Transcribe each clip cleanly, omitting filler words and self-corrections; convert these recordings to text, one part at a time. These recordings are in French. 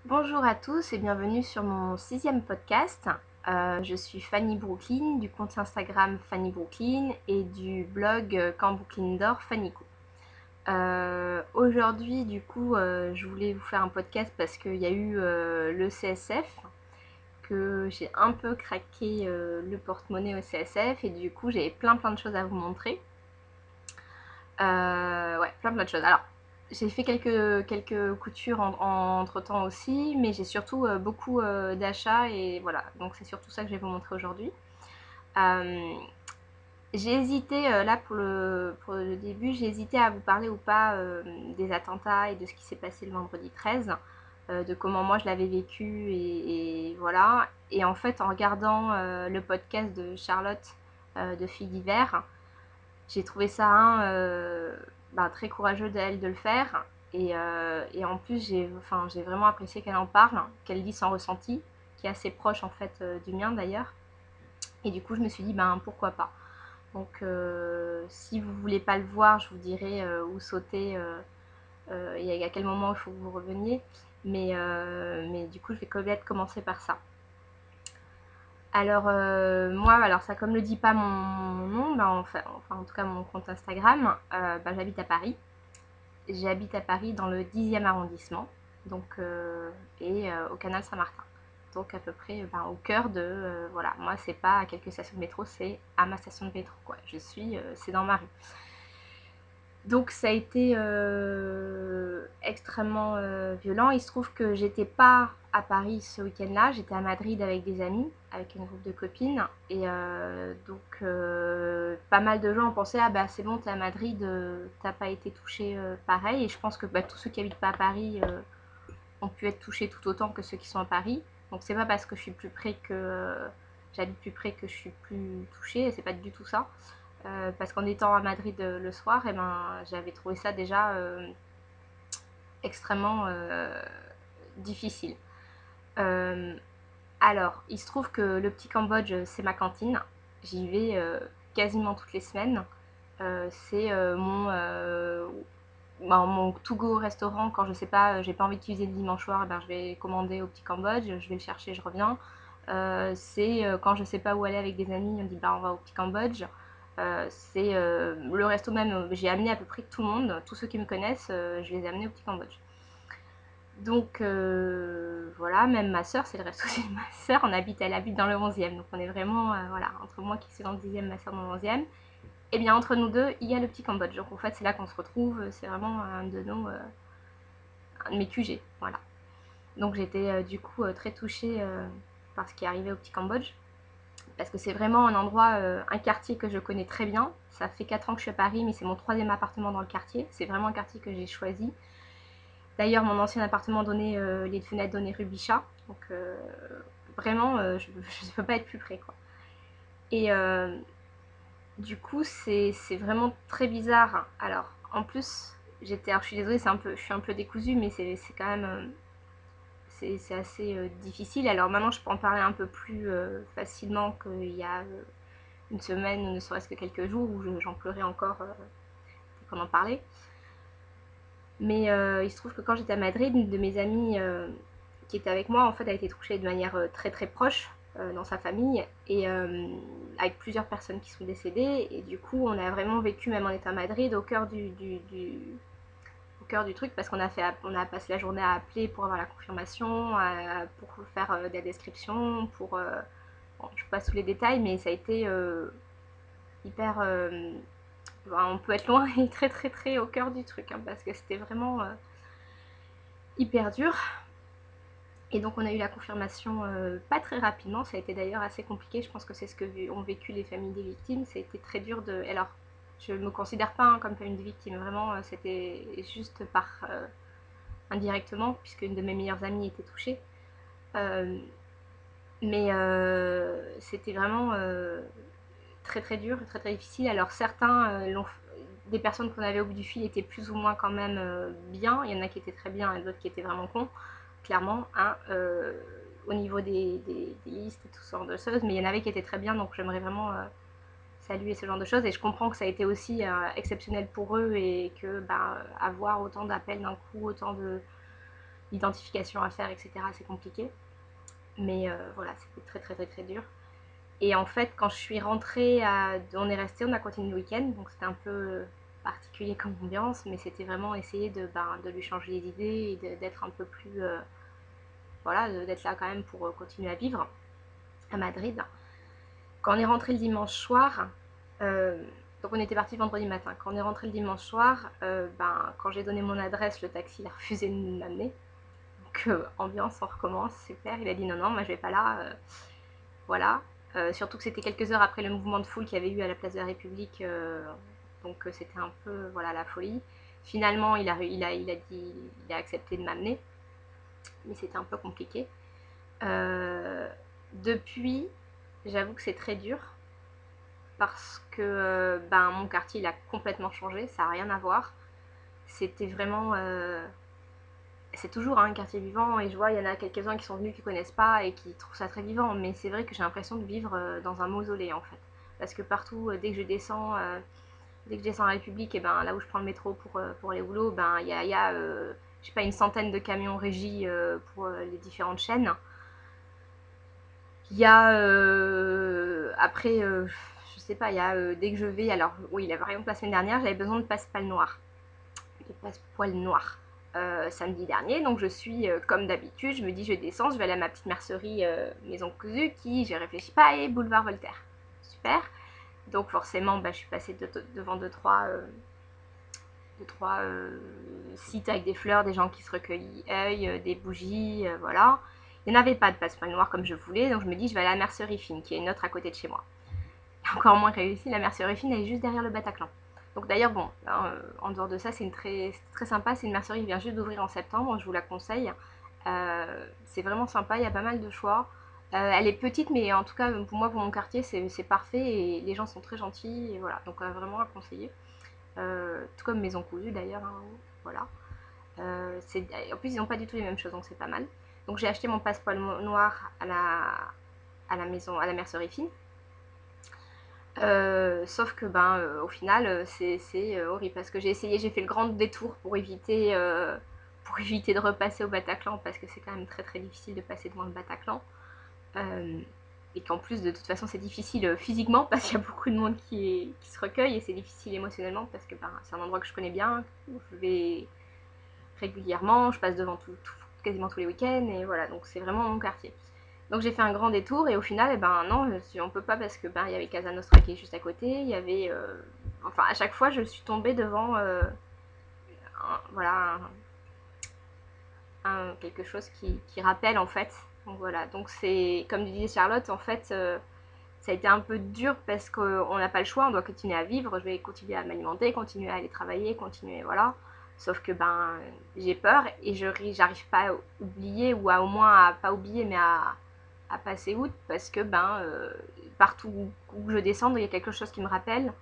Bonjour à tous et bienvenue sur mon 6e podcast. Je suis Fanny Brooklyn du compte Instagram Fanny Brooklyn et du blog Quand Brooklyn dort Fanny Co. Aujourd'hui, du coup, je voulais vous faire un podcast parce qu'il y a eu le CSF, que j'ai un peu craqué le porte-monnaie au CSF et du coup, j'avais plein de choses à vous montrer. Ouais, plein de choses. Alors, j'ai fait quelques coutures entre temps aussi, mais j'ai surtout beaucoup d'achats et voilà. Donc, c'est surtout ça que je vais vous montrer aujourd'hui. Euh, j'ai hésité, là pour le début, j'ai hésité à vous parler ou pas des attentats et de ce qui s'est passé le vendredi 13, de comment moi je l'avais vécu et voilà. Et en fait, en regardant le podcast de Charlotte de Filles d'hiver, j'ai trouvé ça très courageux d'elle de le faire. Et en plus, j'ai vraiment apprécié qu'elle en parle, qu'elle dise son ressenti, qui est assez proche en fait du mien d'ailleurs. Et du coup, je me suis dit, pourquoi pas. Donc, si vous voulez pas le voir, je vous dirai où sauter et à quel moment il faut que vous reveniez. Mais du coup, je vais peut-être commencer par ça. Alors, moi, alors ça, comme le dit pas mon nom, en tout cas mon compte Instagram, j'habite à Paris. J'habite à Paris dans le 10e arrondissement, donc, au canal Saint-Martin. Donc à peu près au cœur de... voilà, moi c'est pas à quelques stations de métro, c'est à ma station de métro, quoi. C'est dans ma rue. Donc ça a été extrêmement violent. Il se trouve que j'étais pas à Paris ce week-end-là, j'étais à Madrid avec des amis, avec une groupe de copines. Et pas mal de gens ont pensé, ah bah c'est bon, t'es à Madrid, t'as pas été touché pareil. Et je pense que tous ceux qui habitent pas à Paris ont pu être touchés tout autant que ceux qui sont à Paris. Donc c'est pas parce que je suis plus près que j'habite plus près que je suis plus touchée, c'est pas du tout ça. Parce qu'en étant à Madrid le soir, j'avais trouvé ça déjà extrêmement difficile. Euh, alors, il se trouve que le petit Cambodge, c'est ma cantine. J'y vais quasiment toutes les semaines. C'est mon to-go restaurant. Quand je sais pas, j'ai pas envie d'utiliser le dimanche soir, je vais commander au petit Cambodge, je vais le chercher, je reviens. Quand je sais pas où aller avec des amis, on dit on va au petit Cambodge. C'est le resto même, j'ai amené à peu près tout le monde, tous ceux qui me connaissent, je les ai amenés au petit Cambodge. Donc voilà, même ma soeur, c'est le resto aussi de ma soeur, elle habite dans le 11e, donc on est vraiment, voilà, entre moi qui suis dans le 10e, ma soeur dans le 11e. Et bien entre nous deux, il y a le petit Cambodge, donc en fait c'est là qu'on se retrouve, c'est vraiment un de mes QG, voilà. Donc j'étais du coup très touchée par ce qui est arrivé au petit Cambodge, parce que c'est vraiment un endroit, un quartier que je connais très bien. Ça fait 4 ans que je suis à Paris, mais c'est mon 3e appartement dans le quartier. C'est vraiment un quartier que j'ai choisi. D'ailleurs, mon ancien appartement donnait, les fenêtres donnaient rue Bichat. Donc vraiment, je ne peux pas être plus près, quoi. Et du coup, c'est vraiment très bizarre. Alors, en plus, alors, je suis désolée, je suis un peu décousue, mais c'est quand même, c'est assez difficile. Alors maintenant, je peux en parler un peu plus facilement qu'il y a une semaine ou ne serait-ce que quelques jours où j'en pleurais encore qu'on en parlait. Mais il se trouve que quand j'étais à Madrid, une de mes amies qui était avec moi, en fait, a été touchée de manière très proche dans sa famille et avec plusieurs personnes qui sont décédées. Et du coup, on a vraiment vécu, même en étant à Madrid, au cœur du truc, parce on a passé la journée à appeler pour avoir la confirmation, pour faire de la description, bon, je passe tous les détails, mais ça a été hyper... on peut être loin et très au cœur du truc, hein, parce que c'était vraiment hyper dur. Et donc on a eu la confirmation pas très rapidement, ça a été d'ailleurs assez compliqué, je pense que c'est ce que ont vécu les familles des victimes, ça a été très dur de... Alors, je ne me considère pas comme famille des victimes, vraiment, c'était juste indirectement, puisque une de mes meilleures amies était touchée. Euh, mais c'était vraiment très dur, très difficile. Alors certains, des personnes qu'on avait au bout du fil étaient plus ou moins quand même bien, il y en a qui étaient très bien et d'autres qui étaient vraiment cons, clairement, hein, au niveau des listes et tout ce genre de choses, mais il y en avait qui étaient très bien, donc j'aimerais vraiment saluer ce genre de choses, et je comprends que ça a été aussi exceptionnel pour eux, et que avoir autant d'appels d'un coup, autant l'identification à faire, etc. C'est compliqué. Mais voilà, c'était très très très très dur. Et en fait, quand je suis rentrée, on est resté, on a continué le week-end, donc c'était un peu particulier comme ambiance, mais c'était vraiment essayer de lui changer les idées et d'être un peu plus, voilà, d'être là quand même pour continuer à vivre à Madrid. Quand on est rentré le dimanche soir, donc on était parti vendredi matin. Quand on est rentré le dimanche soir, quand j'ai donné mon adresse, le taxi il a refusé de m'amener. Donc ambiance, on recommence, super. Il a dit non, non, moi je vais pas là. Voilà. Surtout que c'était quelques heures après le mouvement de foule qu'il y avait eu à la place de la République. Donc c'était un peu voilà, la folie. Finalement, il a accepté de m'amener. Mais c'était un peu compliqué. Depuis, j'avoue que c'est très dur. Parce que mon quartier il a complètement changé, ça n'a rien à voir. C'était vraiment. C'est toujours un quartier vivant et je vois il y en a quelques-uns qui sont venus qui connaissent pas et qui trouvent ça très vivant, mais c'est vrai que j'ai l'impression de vivre dans un mausolée en fait. Parce que partout, dès que je descends à la République, et là où je prends le métro pour aller au boulot, il y a je sais pas, une centaine de camions régie pour les différentes chaînes. Il y a après, je sais pas, il y a dès que je vais, alors oui, par exemple la semaine dernière, j'avais besoin de passe-poil noir, de passe-poil noir. Samedi dernier, donc je suis comme d'habitude, je me dis je descends, je vais aller à ma petite mercerie Maison Cousue qui, je réfléchis pas, est boulevard Voltaire. Super. Donc forcément, je suis passée devant deux trois sites avec des fleurs, des gens qui se recueillent, des bougies, voilà. Il n'y en avait pas de passe-poil noir comme je voulais, donc je me dis je vais aller à la mercerie fine, qui est une autre à côté de chez moi. Encore moins réussi, la mercerie fine elle est juste derrière le Bataclan. Donc d'ailleurs, bon, en dehors de ça, c'est très sympa, c'est une mercerie qui vient juste d'ouvrir en septembre, je vous la conseille. C'est vraiment sympa, il y a pas mal de choix. Elle est petite, mais en tout cas, pour moi, pour mon quartier, c'est parfait et les gens sont très gentils, et voilà, donc vraiment à conseiller. Tout comme Maison Cousue d'ailleurs, hein, voilà. En plus, ils n'ont pas du tout les mêmes choses, donc c'est pas mal. Donc j'ai acheté mon passe-poil noir à la mercerie fine. Sauf que au final c'est horrible parce que j'ai fait le grand détour pour éviter de repasser au Bataclan parce que c'est quand même très très difficile de passer devant le Bataclan. Et qu'en plus de toute façon c'est difficile physiquement parce qu'il y a beaucoup de monde qui se recueille et c'est difficile émotionnellement parce que c'est un endroit que je connais bien, où je vais régulièrement, je passe devant quasiment tous les week-ends et voilà, donc c'est vraiment mon quartier. Donc j'ai fait un grand détour et au final, non, on peut pas parce que il y avait Casa Nostra qui est juste à côté, il y avait, enfin à chaque fois je suis tombée devant, voilà, quelque chose qui rappelle en fait. Donc voilà, donc c'est comme disait Charlotte, en fait, ça a été un peu dur parce qu'on n'a pas le choix, on doit continuer à vivre, je vais continuer à m'alimenter, continuer à aller travailler, continuer, voilà. Sauf que j'ai peur et j'arrive pas à oublier ou au moins à pas oublier mais à passer outre parce que partout où je descends, il y a quelque chose qui me rappelle.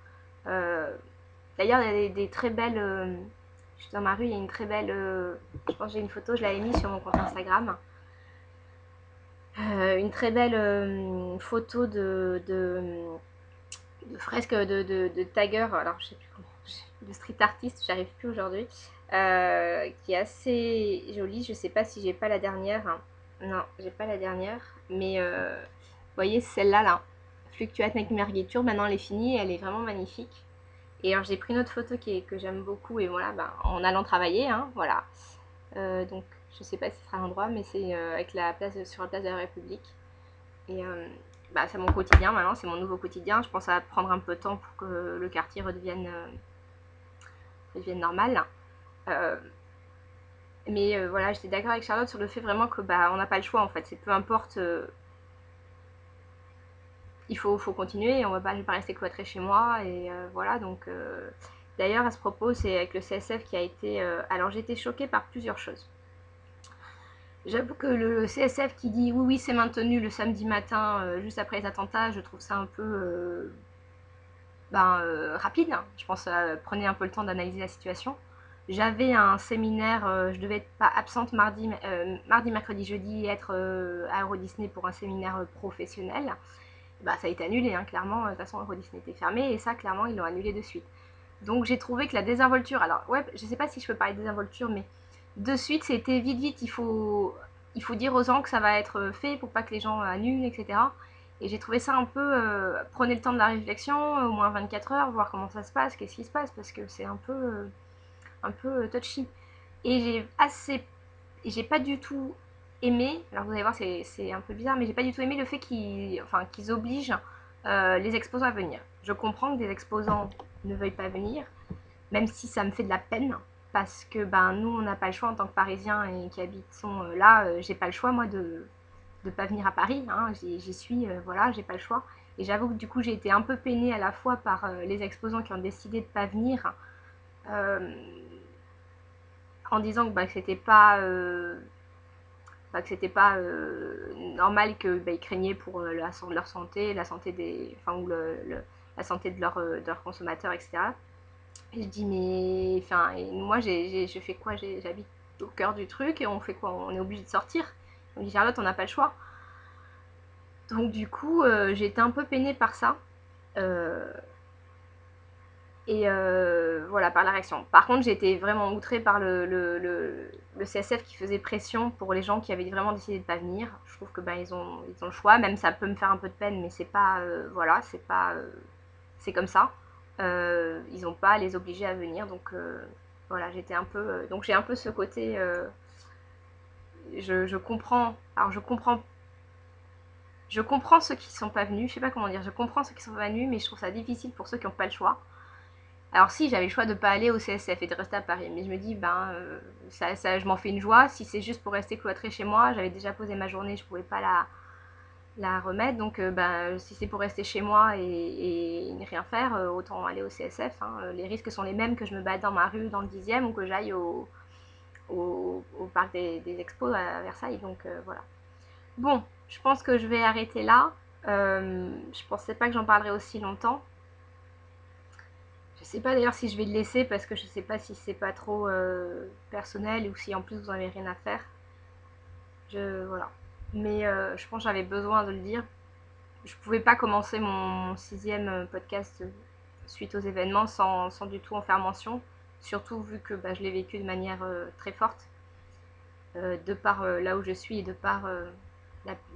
D'ailleurs, il y a des très belles. Je suis dans ma rue, il y a une très belle. Je pense que j'ai une photo, je l'avais mise sur mon compte Instagram. Une très belle photo de fresque de tagger, alors je sais plus comment, de street artiste, j'arrive plus aujourd'hui, qui est assez jolie. Je sais pas si j'ai pas la dernière. Non, j'ai pas la dernière, mais vous voyez celle-là là, Fluctuate avec Mergiture, maintenant elle est finie, elle est vraiment magnifique. Et alors j'ai pris une autre photo que j'aime beaucoup et voilà, en allant travailler, hein, voilà. Donc je sais pas si ce sera l'endroit, mais c'est avec sur la place de la République. Et c'est mon quotidien maintenant, c'est mon nouveau quotidien. Je pense que ça va prendre un peu de temps pour que le quartier redevienne normal. Mais voilà, j'étais d'accord avec Charlotte sur le fait vraiment que on n'a pas le choix en fait. C'est peu importe, il faut continuer. Je vais pas rester cloîtrée chez moi et voilà. Donc d'ailleurs à ce propos, c'est avec le CSF qui a été. Alors j'ai été choquée par plusieurs choses. J'avoue que le CSF qui dit oui, oui, c'est maintenu le samedi matin, juste après les attentats, je trouve ça un peu rapide. Je pense prenez un peu le temps d'analyser la situation. J'avais un séminaire, je devais être pas absente mardi, mercredi, jeudi, être à Euro Disney pour un séminaire professionnel. Ça a été annulé, hein, clairement. De toute façon, Euro Disney était fermé et ça, clairement, ils l'ont annulé de suite. Donc j'ai trouvé que la désinvolture, alors ouais, je sais pas si je peux parler de désinvolture, mais de suite, c'était vite, vite, il faut dire aux gens que ça va être fait pour pas que les gens annulent, etc. Et j'ai trouvé ça un peu, prenez le temps de la réflexion, au moins 24 heures, voir comment ça se passe, qu'est-ce qui se passe, parce que c'est un peu touchy. Et j'ai pas du tout aimé, alors vous allez voir, c'est un peu bizarre, mais j'ai pas du tout aimé le fait qu'ils obligent les exposants à venir. Je comprends que des exposants ne veuillent pas venir, même si ça me fait de la peine, parce que ben, nous, on n'a pas le choix en tant que Parisiens et qui habitons là, j'ai pas le choix, moi, de ne pas venir à Paris, hein, j'y suis, voilà, j'ai pas le choix. Et j'avoue que du coup, j'ai été un peu peinée à la fois par les exposants qui ont décidé de pas venir, euh, en disant que, bah, que c'était pas normal qu'ils craignaient pour leur santé, la santé des, enfin, ou la santé de leurs consommateurs, etc. Et je dis, mais enfin, et moi, je fais quoi? J'habite au cœur du truc et on fait quoi? On est obligé de sortir. On dit, Charlotte, on n'a pas le choix. Donc, du coup, j'ai été un peu peinée par ça. Euh, voilà, par la réaction. Par contre, j'ai été vraiment outrée par le CSF qui faisait pression pour les gens qui avaient vraiment décidé de pas venir. Je trouve que ben, ils ont le choix, même ça peut me faire un peu de peine, mais c'est pas, voilà, c'est pas, c'est comme ça. Ils n'ont pas à les obliger à venir, donc voilà, j'étais un peu, donc j'ai un peu ce côté, je comprends, alors je comprends ceux qui sont pas venus, je sais pas comment dire, je comprends ceux qui sont pas venus, mais je trouve ça difficile pour ceux qui n'ont pas le choix. Alors si, j'avais le choix de pas aller au CSF et de rester à Paris, mais je me dis, ben, je m'en fais une joie. Si c'est juste pour rester cloîtrée chez moi, j'avais déjà posé ma journée, je pouvais pas la remettre, donc ben, si c'est pour rester chez moi et ne rien faire, autant aller au CSF, hein. Les risques sont les mêmes que je me batte dans ma rue dans le 10e ou que j'aille au parc des expos à Versailles, donc voilà. Bon, je pense que je vais arrêter là. Je pensais pas que j'en parlerais aussi longtemps. Je sais pas d'ailleurs si je vais le laisser parce que je sais pas si c'est pas trop personnel ou si en plus vous en avez rien à faire. Voilà. Mais je pense que j'avais besoin de le dire. Je pouvais pas commencer mon 6e podcast suite aux événements sans du tout en faire mention. Surtout vu que bah, je l'ai vécu de manière très forte. De par là où je suis et de par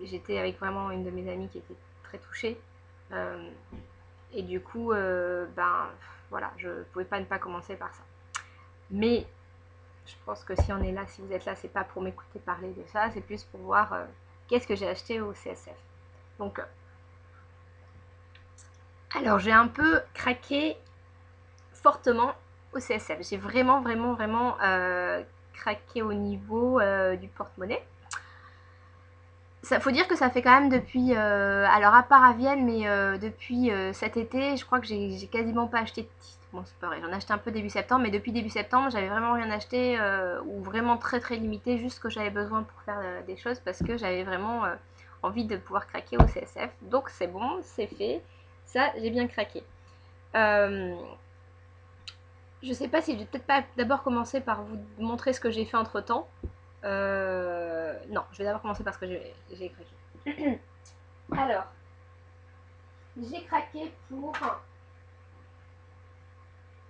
j'étais avec vraiment une de mes amies qui était très touchée. Euh, et du coup, ben voilà, je pouvais pas ne pas commencer par ça. Mais je pense que si on est là, si vous êtes là, c'est pas pour m'écouter parler de ça, c'est plus pour voir qu'est-ce que j'ai acheté au CSF. Donc, alors j'ai un peu craqué fortement au CSF. J'ai vraiment, vraiment, vraiment craqué au niveau du porte-monnaie. Ça faut dire que ça fait quand même depuis, alors à part à Vienne, mais depuis cet été, je crois que j'ai quasiment pas acheté de titres. Bon, c'est pas vrai, j'en ai acheté un peu début septembre, mais depuis début septembre, j'avais vraiment rien acheté ou vraiment très très limité, juste ce que j'avais besoin pour faire des choses parce que j'avais vraiment envie de pouvoir craquer au CSF. Donc c'est bon, c'est fait. Ça, j'ai bien craqué. Euh, je sais pas si je vais peut-être pas d'abord commencer par vous montrer ce que j'ai fait entre temps. Non, je vais d'abord commencer par ce que j'ai craqué. Alors, j'ai craqué pour.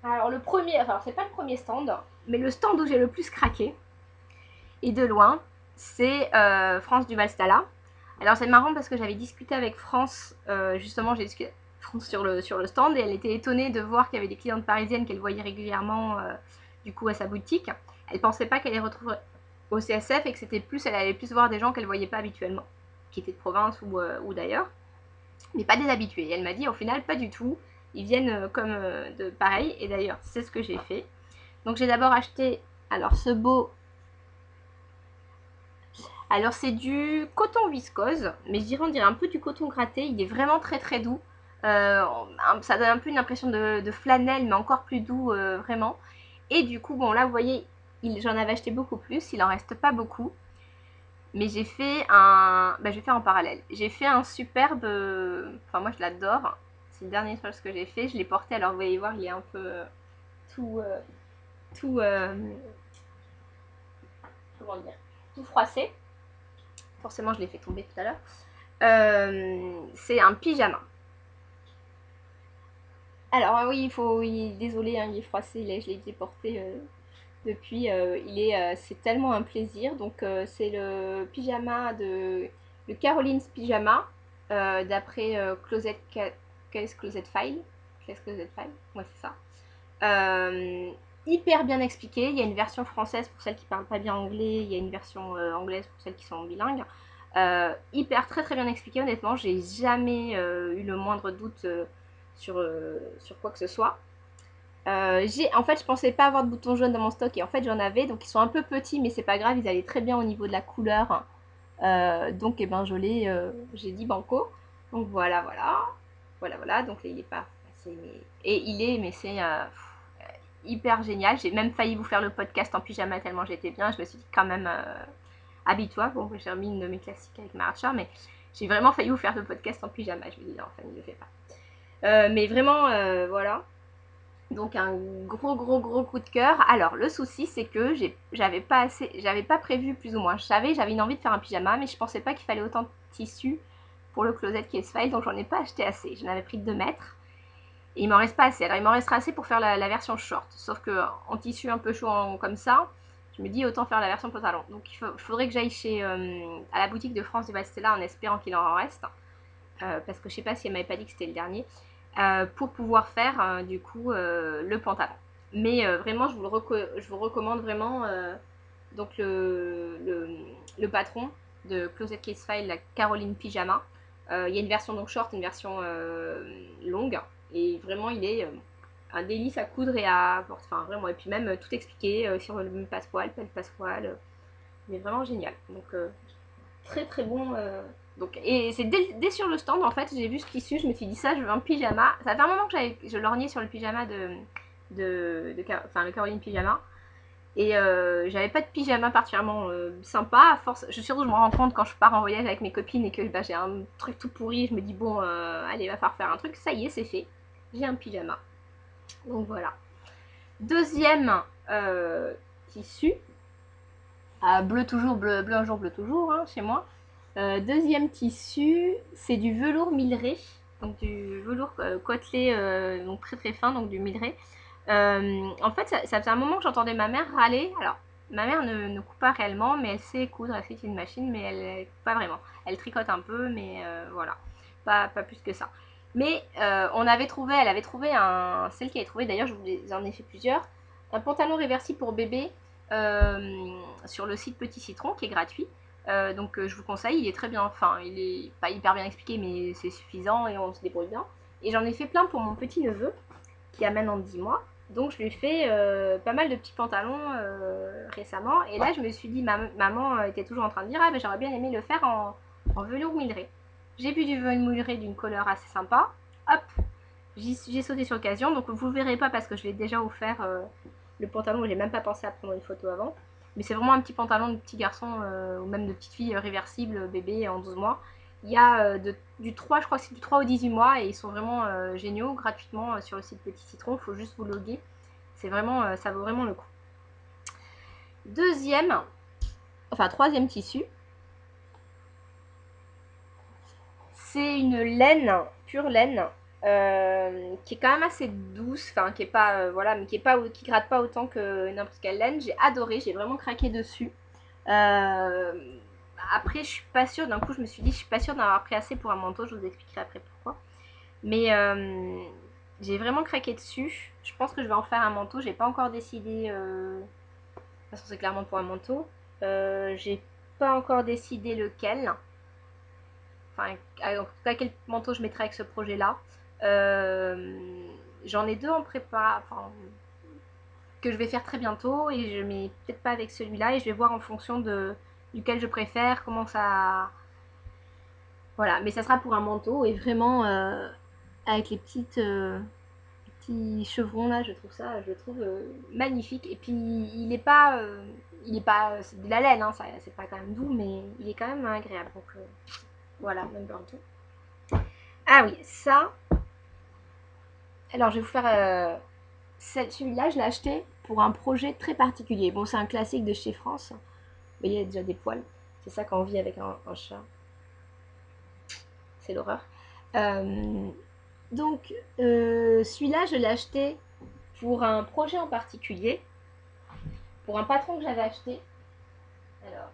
Alors, le premier, enfin, c'est pas le premier stand, mais le stand où j'ai le plus craqué, et de loin, c'est France Duval Stala. Alors, c'est marrant parce que j'avais discuté avec France, justement, j'ai discuté avec France sur le stand, et elle était étonnée de voir qu'il y avait des clientes parisiennes qu'elle voyait régulièrement, du coup, à sa boutique. Elle pensait pas qu'elle les retrouverait au CSF et que c'était plus, elle allait plus voir des gens qu'elle voyait pas habituellement, qui étaient de province ou d'ailleurs, mais pas des habitués. Et elle m'a dit, au final, pas du tout. Ils viennent comme de pareil, et d'ailleurs, c'est ce que j'ai fait. Donc, j'ai d'abord acheté, alors, ce beau. Alors, c'est du coton viscose, mais je dirais, on dirait un peu du coton gratté. Il est vraiment très très doux. Ça donne un peu une impression de flanelle, mais encore plus doux, vraiment. Et du coup, bon, là, vous voyez, j'en avais acheté beaucoup plus. Il en reste pas beaucoup. Mais j'ai fait un. Bah, je vais faire en parallèle. J'ai fait un superbe. Enfin, moi, je l'adore. C'est le dernier chose que j'ai fait. Je l'ai porté. Alors, vous allez voir, il est un peu tout. Tout. Comment dire? Tout froissé. Forcément, je l'ai fait tomber tout à l'heure. C'est un pyjama. Alors, oui, il faut. Désolé, hein, il est froissé. Là, je l'ai déporté depuis. C'est tellement un plaisir. Donc c'est le pyjama de Caroline's Pyjama d'après Case Closet File. Case Closet File, ouais c'est ça. Euh, Hyper bien expliqué. Il y a une version française pour celles qui parlent pas bien anglais. Il y a une version anglaise pour celles qui sont bilingues. Hyper très très bien expliqué. Honnêtement, j'ai jamais eu le moindre doute sur quoi que ce soit. En fait, je pensais pas avoir de boutons jaunes dans mon stock et en fait j'en avais. Donc ils sont un peu petits, mais c'est pas grave. Ils allaient très bien au niveau de la couleur. Donc eh ben j'ai dit banco. Donc voilà. Donc il est pas, et il est, mais c'est hyper génial. J'ai même failli vous faire le podcast en pyjama tellement j'étais bien. Je me suis dit quand même, habille-toi. Bon, j'ai remis une de mes classiques avec Maratcha, mais j'ai vraiment failli vous faire le podcast en pyjama. Je me dis non, enfin, ne le fais pas. Mais vraiment, voilà. Donc un gros coup de cœur. Alors le souci c'est que j'avais pas prévu plus ou moins. J'avais une envie de faire un pyjama, mais je pensais pas qu'il fallait autant de tissu pour le closet Case File, donc j'en ai pas acheté assez. J'en avais pris 2 mètres. Et il m'en reste pas assez. Alors il m'en restera assez pour faire la version short. Sauf que en tissu un peu chaud comme ça, je me dis autant faire la version pantalon. Donc faudrait que j'aille à la boutique de France de Bastella en espérant qu'il en reste. Parce que je sais pas si elle m'avait pas dit que c'était le dernier. Pour pouvoir faire du coup le pantalon. Mais vraiment, je vous recommande vraiment donc le patron de Closet Case File, la Caroline Pyjama. Il y a une version donc short, une version longue. Et vraiment, il est un délice à coudre et à porter. Enfin, vraiment. Et puis même tout expliqué sur le passepoil, pas le passepoil. Mais vraiment génial. Donc, très très bon. Donc, et c'est dès sur le stand, en fait, j'ai vu ce tissu. Je me suis dit, ça, je veux un pyjama. Ça fait un moment que je lorgnais sur le pyjama enfin, le Caroline Pyjama. Et j'avais pas de pyjama particulièrement sympa. À force, surtout, je me rends compte quand je pars en voyage avec mes copines et que bah, j'ai un truc tout pourri. Je me dis, bon, allez, va falloir faire un truc. Ça y est, c'est fait. J'ai un pyjama. Donc voilà. Deuxième tissu. Bleu toujours, bleu un jour, bleu toujours, hein, chez moi. Deuxième tissu, c'est du velours milleray. Donc du velours côtelé, donc très très fin, donc du milleray. En fait, ça faisait un moment que j'entendais ma mère râler. Alors, ma mère ne coupe pas réellement, mais elle sait coudre, elle sait utiliser une machine, mais elle coupe pas vraiment. Elle tricote un peu, mais voilà, pas plus que ça. Mais elle avait trouvé celle qui avait trouvé, d'ailleurs, je vous en ai fait plusieurs, un pantalon réversible pour bébé sur le site Petit Citron, qui est gratuit. Donc je vous conseille, il est très bien, enfin il est pas hyper bien expliqué, mais c'est suffisant et on se débrouille bien. Et j'en ai fait plein pour mon petit neveu qui a maintenant 10 mois. Donc je lui ai fait pas mal de petits pantalons récemment. Et là je me suis dit, maman était toujours en train de dire, ah ben j'aurais bien aimé le faire en velours milleray. J'ai vu du velours milleray d'une couleur assez sympa. Hop, j'ai sauté sur l'occasion. Donc vous le verrez pas parce que je l'ai déjà offert le pantalon. J'ai même pas pensé à prendre une photo avant. Mais c'est vraiment un petit pantalon de petit garçon ou même de petite fille réversible bébé en 12 mois. Il y a du 3, je crois que c'est du 3 au 18 mois et ils sont vraiment géniaux gratuitement sur le site Petit Citron. Il faut juste vous loguer. C'est vraiment, ça vaut vraiment le coup. Troisième tissu. C'est une laine, pure laine, qui est quand même assez douce, enfin qui est pas, voilà, mais qui gratte pas autant que n'importe quelle laine. J'ai adoré, j'ai vraiment craqué dessus. Après, je suis pas sûre, d'un coup je me suis dit, je suis pas sûre d'en avoir pris assez pour un manteau, je vous expliquerai après pourquoi. Mais j'ai vraiment craqué dessus. Je pense que je vais en faire un manteau, j'ai pas encore décidé, de toute façon c'est clairement pour un manteau. J'ai pas encore décidé lequel. Enfin, en tout cas, quel manteau je mettrai avec ce projet-là. J'en ai deux en prépa, enfin, que je vais faire très bientôt et je mets peut-être pas avec celui-là et je vais voir en fonction duquel je préfère, comment ça... Voilà, mais ça sera pour un manteau et vraiment avec les petits chevrons là, je trouve magnifique. Et puis il est pas, c'est de la laine, hein, c'est pas quand même doux, mais il est quand même agréable. Donc voilà, même manteau. Ah oui, ça. Alors je vais vous faire celui-là, je l'ai acheté pour un projet très particulier. Bon, c'est un classique de chez France. Vous voyez, il y a déjà des poils. C'est ça qu'on vit avec un chat. C'est l'horreur. Donc, celui-là, je l'ai acheté pour un projet en particulier. pour un patron que j'avais acheté. Alors,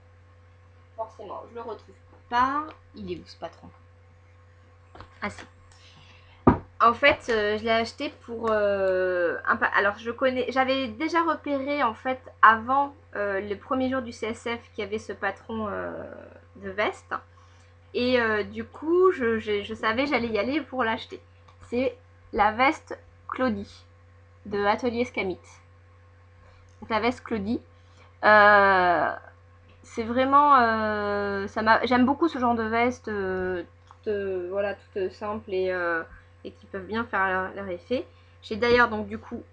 forcément, je le retrouve pas. Il est où ce patron? Ah si. En fait, je l'ai acheté pour alors j'avais déjà repéré en fait avant le premier jour du CSF qu'il y avait ce patron de veste. Et du coup, je savais j'allais y aller pour l'acheter. C'est la veste Claudie de Atelier Scamit. Donc la veste Claudie. C'est vraiment, j'aime beaucoup ce genre de veste, voilà, toutes simples et qui peuvent bien faire leur effet. J'ai d'ailleurs donc du coup,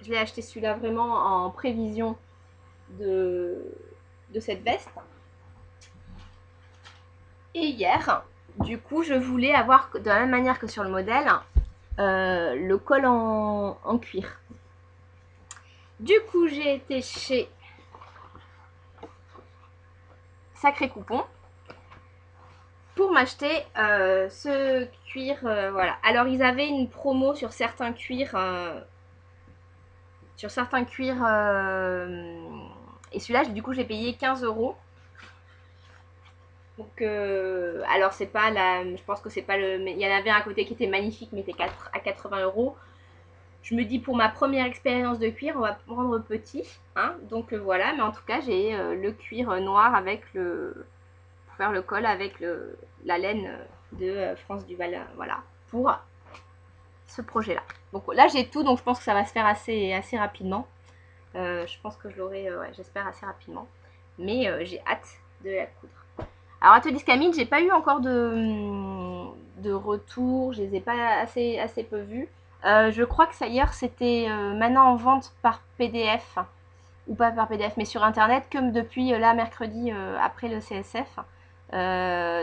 je l'ai acheté celui-là vraiment en prévision de, de cette veste. Et hier, du coup, je voulais avoir de la même manière que sur le modèle, le col en cuir. Du coup, j'ai été chez Sacré Coupon pour m'acheter ce cuir. Voilà. Alors, ils avaient une promo sur certains cuirs. Et celui-là, du coup, j'ai payé 15 euros. Donc, alors, c'est pas la. Je pense que c'est pas le. Il y en avait un côté qui était magnifique, mais était à 80 euros. Je me dis pour ma première expérience de cuir, on va prendre petit. Hein, donc voilà, mais en tout cas, j'ai le cuir noir avec pour faire le col avec la laine de France Duval. Voilà, pour ce projet-là. Donc là, j'ai tout, donc je pense que ça va se faire assez rapidement. Je pense que je l'aurai, ouais, j'espère, assez rapidement. Mais j'ai hâte de la coudre. Alors, Atelier Scamit, j'ai pas eu encore de retour, je les ai pas assez peu vus. Je crois que ça hier, c'était maintenant en vente par PDF, ou pas par PDF, mais sur internet, comme depuis là, mercredi, après le CSF.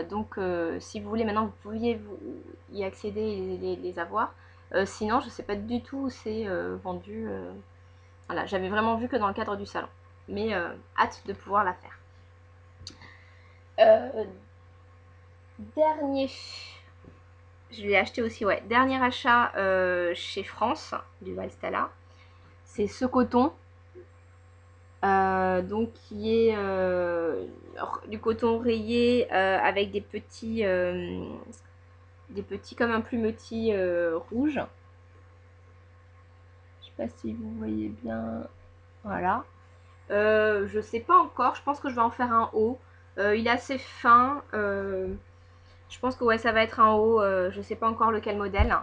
Donc, si vous voulez, maintenant, vous pouviez y accéder et les avoir. Sinon, je sais pas du tout où c'est vendu. Voilà, j'avais vraiment vu que dans le cadre du salon. Mais hâte de pouvoir la faire. Dernier, je l'ai acheté aussi, ouais. Dernier achat chez France, du Valstella. C'est ce coton. Donc qui est du coton rayé avec des petits comme un plumetis rouge. Je sais pas si vous voyez bien. Voilà. Je sais pas encore. Je pense que je vais en faire un haut. Il est assez fin. Je pense que ouais, ça va être un haut. Je sais pas encore lequel modèle.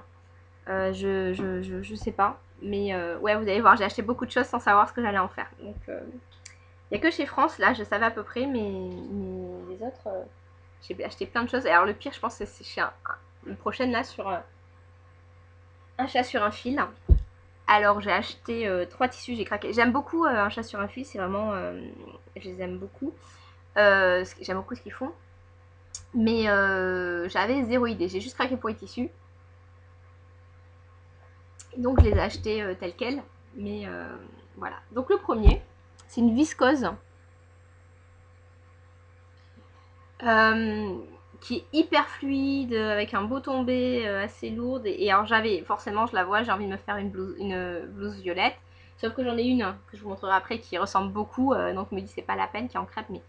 Je sais pas. Mais ouais, vous allez voir, j'ai acheté beaucoup de choses sans savoir ce que j'allais en faire. Donc, il n'y a que chez France, là, je savais à peu près, mais les autres, j'ai acheté plein de choses. Alors, le pire, je pense que c'est chez une prochaine, là, sur un chat sur un fil. Alors, j'ai acheté 3 tissus, j'ai craqué. J'aime beaucoup un chat sur un fil, c'est vraiment. Je les aime beaucoup. J'aime beaucoup ce qu'ils font. Mais j'avais zéro idée. J'ai juste craqué pour les tissus. Donc, je les ai achetés tels quels. Mais voilà. Donc, le premier, c'est une viscose. Qui est hyper fluide, avec un beau tombé assez lourde. Et alors j'avais, forcément je la vois, j'ai envie de me faire une blouse violette. Sauf que j'en ai une que je vous montrerai après qui ressemble beaucoup, donc je me dis c'est pas la peine, qui est en crêpe. Mais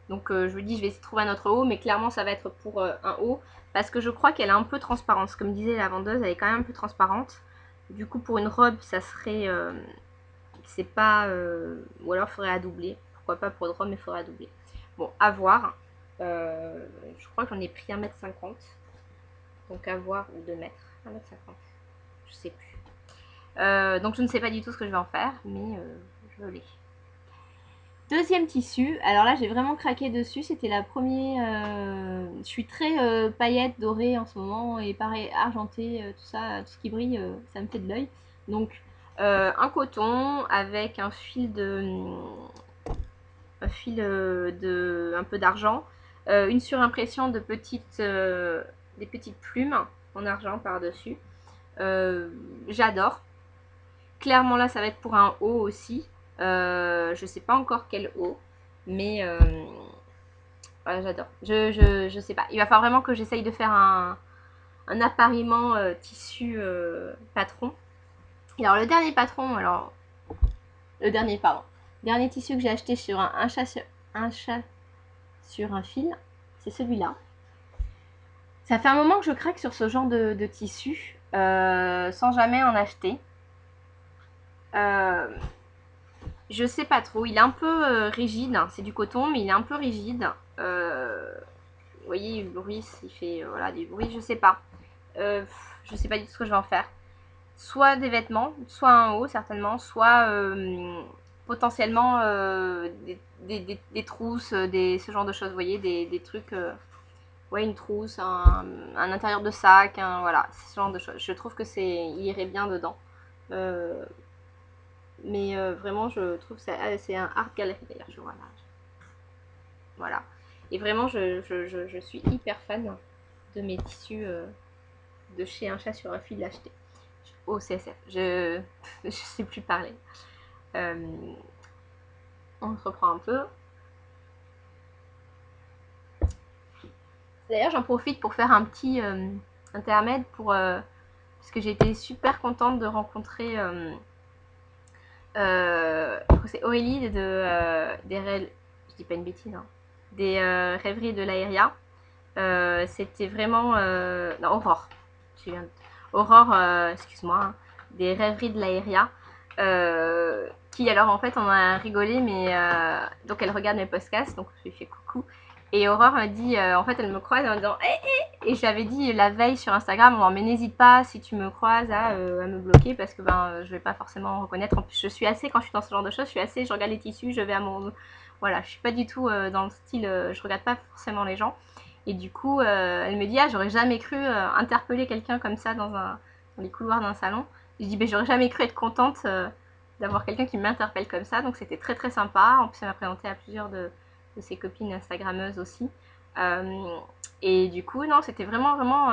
donc je me dis je vais essayer de trouver un autre haut, mais clairement ça va être pour un haut. Parce que je crois qu'elle est un peu transparente. Comme disait la vendeuse, elle est quand même un peu transparente. Du coup pour une robe ça serait... c'est pas... ou alors il faudrait à doubler. Pourquoi pas pour une robe, mais il faudrait à doubler. Bon, à voir. Je crois que j'en ai pris 1,50 m. Donc à voir, ou 2 m. 1,50 m. Je sais plus. Donc je ne sais pas du tout ce que je vais en faire, mais je l'ai. Deuxième tissu, alors là j'ai vraiment craqué dessus, c'était la première. Je suis très paillettes dorées en ce moment, et pareil argenté, tout ça, tout ce qui brille, ça me fait de l'œil. Donc un coton avec un fil un peu d'argent, une surimpression de des petites plumes en argent par-dessus. J'adore. Clairement là ça va être pour un haut aussi. Je sais pas encore quel haut, mais ouais, j'adore. Je sais pas. Il va falloir vraiment que j'essaye de faire un appariement tissu patron. Et alors le dernier patron, pardon. Dernier tissu que j'ai acheté sur un chat sur un fil, c'est celui-là. Ça fait un moment que je craque sur ce genre de tissu, sans jamais en acheter. Je sais pas trop, il est un peu rigide, c'est du coton, mais il est un peu rigide. Vous voyez, le bruit, il fait voilà, du bruit, je sais pas. Je sais pas du tout ce que je vais en faire. Soit des vêtements, soit un haut certainement, soit potentiellement des trousses, ce genre de choses, vous voyez, des trucs, ouais, une trousse, un intérieur de sac, voilà, ce genre de choses. Je trouve que il irait bien dedans. Mais vraiment, je trouve que c'est un art gallery d'ailleurs, voilà. Et vraiment, je suis hyper fan de mes tissus de chez Un Chat sur un Fil achetés au CSF. Je sais plus parler. On se reprend un peu. D'ailleurs, j'en profite pour faire un petit intermède parce que j'ai été super contente de rencontrer c'est Aurélie je dis pas une bêtise, hein, des rêveries de l'Aéria. C'était vraiment non, Aurore. Aurore, excuse-moi, hein, des rêveries de l'Aéria. Qui alors en fait on a rigolé, mais donc elle regarde mes podcasts, donc je lui fais coucou. Et Aurore me dit, en fait elle me croise en disant et j'avais dit la veille sur Instagram, mais n'hésite pas si tu me croises à me bloquer parce que je vais pas forcément reconnaître. En plus je suis assez, quand je suis dans ce genre de choses, je regarde les tissus, je vais à mon, voilà, je suis pas du tout dans le style, je regarde pas forcément les gens. Et du coup elle me dit j'aurais jamais cru interpeller quelqu'un comme ça dans les couloirs d'un salon. Je dis j'aurais jamais cru être contente d'avoir quelqu'un qui m'interpelle comme ça, donc c'était très très sympa. En plus elle m'a présenté à plusieurs de ses copines instagrammeuses aussi. Et du coup non, c'était vraiment vraiment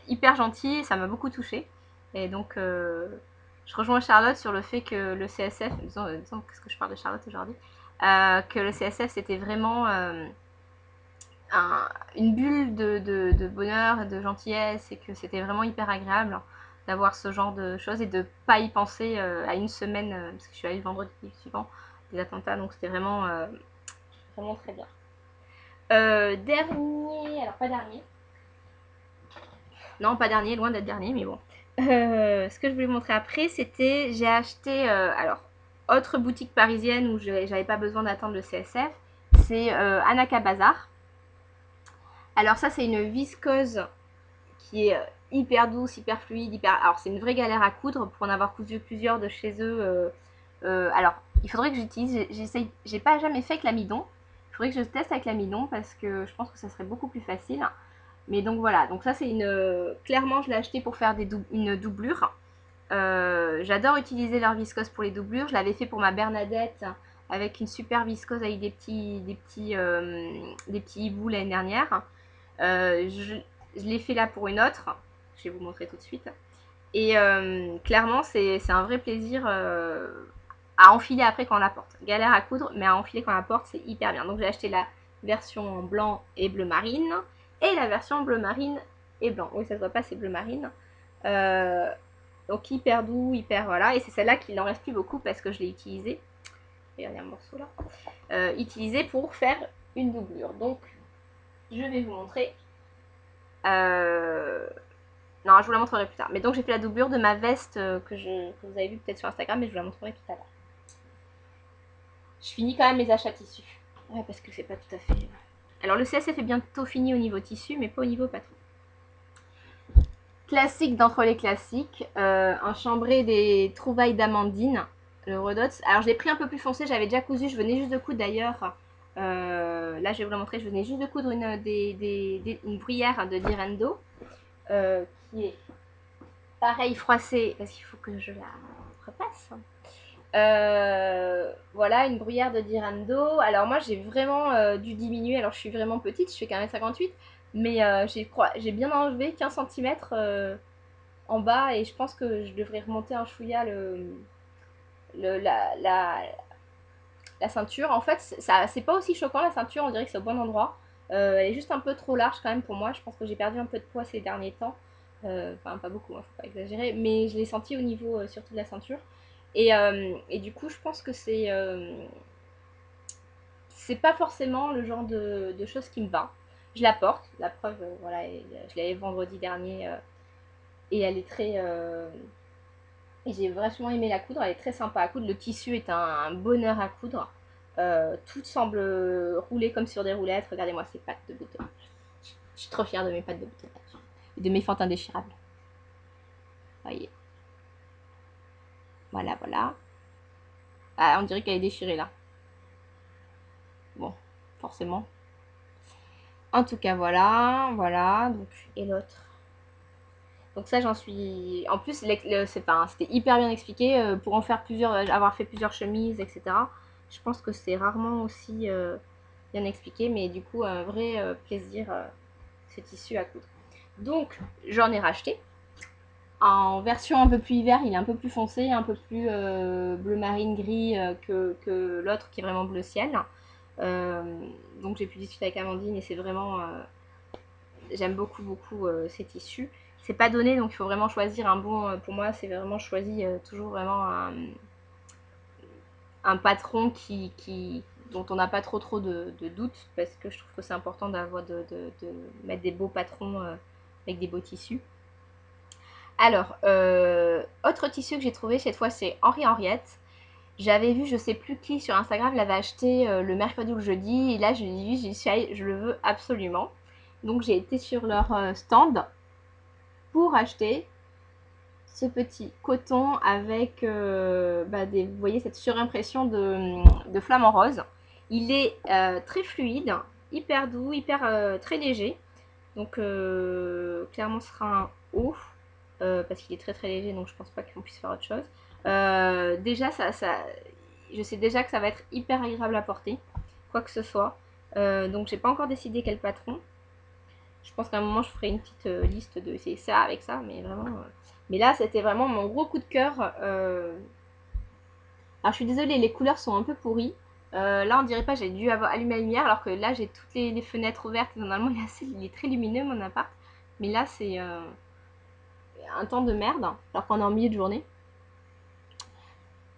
hyper gentil, ça m'a beaucoup touchée. Et donc je rejoins Charlotte sur le fait que le CSF, disons qu'est-ce que je parle de Charlotte aujourd'hui, que le CSF c'était vraiment une bulle de bonheur et de gentillesse, et que c'était vraiment hyper agréable d'avoir ce genre de choses et de pas y penser à une semaine, parce que je suis allée le vendredi suivant des attentats, donc c'était vraiment, vraiment très bien. Dernier, alors pas dernier, non pas dernier, loin d'être dernier, mais bon. Ce que je voulais vous montrer après, c'était, j'ai acheté, alors, autre boutique parisienne où j'avais pas besoin d'attendre le CSF, c'est Anaka Bazar. Alors ça c'est une viscose qui est hyper douce, hyper fluide, alors c'est une vraie galère à coudre pour en avoir cousu plusieurs de chez eux. Alors il faudrait que j'utilise, j'ai pas jamais fait avec l'amidon, il faudrait que je teste avec l'amidon parce que je pense que ça serait beaucoup plus facile. Mais donc voilà, donc ça c'est clairement je l'ai acheté pour faire une doublure. J'adore utiliser leur viscose pour les doublures, je l'avais fait pour ma Bernadette avec une super viscose avec des petits hiboux l'année dernière. Je l'ai fait là pour une autre, je vais vous montrer tout de suite. Et clairement, c'est un vrai plaisir à enfiler après quand on la porte. Galère à coudre, mais à enfiler quand on la porte, c'est hyper bien. Donc j'ai acheté la version blanc et bleu marine, et la version bleu marine et blanc. Oui, ça se voit pas, c'est bleu marine. Donc hyper doux, hyper voilà. Et c'est celle-là qu'il n'en reste plus beaucoup parce que je l'ai utilisée. Regardez un morceau là. Utilisée pour faire une doublure. Donc je vais vous montrer. Non, je vous la montrerai plus tard. Mais donc j'ai fait la doublure de ma veste que vous avez vu peut-être sur Instagram, mais je vous la montrerai tout à l'heure. Je finis quand même mes achats tissus. Ouais, parce que c'est pas tout à fait... Alors le CSF est bientôt fini au niveau tissu, mais pas au niveau patron. Classique d'entre les classiques, un chambré des trouvailles d'Amandine, le Redots. Alors je l'ai pris un peu plus foncé, j'avais déjà cousu, je venais juste de coudre d'ailleurs. Là je vais vous la montrer, je venais juste de coudre une bruyère de Direndo. Qui est pareil froissée, parce qu'il faut que je la repasse. Voilà, une bruyère de Dirando. Alors moi j'ai vraiment dû diminuer, alors je suis vraiment petite, je fais 1m58, mais j'ai bien enlevé 15 cm en bas, et je pense que je devrais remonter un chouïa la ceinture. En fait, c'est pas aussi choquant la ceinture, on dirait que c'est au bon endroit. Elle est juste un peu trop large quand même pour moi, je pense que j'ai perdu un peu de poids ces derniers temps. Enfin, pas beaucoup, hein, faut pas exagérer, mais je l'ai senti au niveau surtout de la ceinture. Et du coup, je pense que c'est pas forcément le genre de choses qui me va. Je la porte, la preuve, voilà, je l'avais vendredi dernier et elle est très. Et j'ai vachement aimé la coudre, elle est très sympa à coudre. Le tissu est un bonheur à coudre. Tout semble rouler comme sur des roulettes. Regardez-moi ces pattes de bouton. Je suis trop fière de mes pattes de bouton et de mes fentes indéchirables. Voyez. Voilà, voilà. Ah, on dirait qu'elle est déchirée là. Bon, forcément. En tout cas, voilà, voilà. Donc, et l'autre. Donc ça, j'en suis. En plus, c'était hyper bien expliqué. Pour en faire plusieurs, avoir fait plusieurs chemises, etc. Je pense que c'est rarement aussi bien expliqué, mais du coup, un vrai plaisir ce tissu à coudre. Donc, j'en ai racheté. En version un peu plus hiver, il est un peu plus foncé, un peu plus bleu marine gris que l'autre qui est vraiment bleu ciel. Donc j'ai pu discuter avec Amandine et c'est vraiment j'aime beaucoup beaucoup ces tissus. C'est pas donné donc il faut vraiment choisir un bon. Pour moi c'est vraiment choisi toujours vraiment un patron dont on n'a pas trop de doutes parce que je trouve que c'est important d'avoir de mettre des beaux patrons avec des beaux tissus. Alors, autre tissu que j'ai trouvé cette fois, c'est Henri Henriette. J'avais vu, je sais plus qui sur Instagram l'avait acheté le mercredi ou le jeudi, et là je l'ai vu, j'y suis allée, je le veux absolument. Donc j'ai été sur leur stand pour acheter ce petit coton avec, vous voyez cette surimpression de flamant rose. Il est très fluide, hyper doux, très léger. Donc clairement ce sera un haut parce qu'il est très léger donc je pense pas qu'on puisse faire autre chose. Déjà je sais déjà que ça va être hyper agréable à porter, quoi que ce soit. Donc j'ai pas encore décidé quel patron. Je pense qu'à un moment je ferai une petite liste de c'est ça avec ça, mais vraiment. Mais là c'était vraiment mon gros coup de cœur. Alors je suis désolée, les couleurs sont un peu pourries. Là on dirait pas j'ai dû avoir allumé la lumière alors que là j'ai toutes les fenêtres ouvertes. Normalement il est très lumineux mon appart. Mais là c'est un temps de merde alors qu'on est en milieu de journée.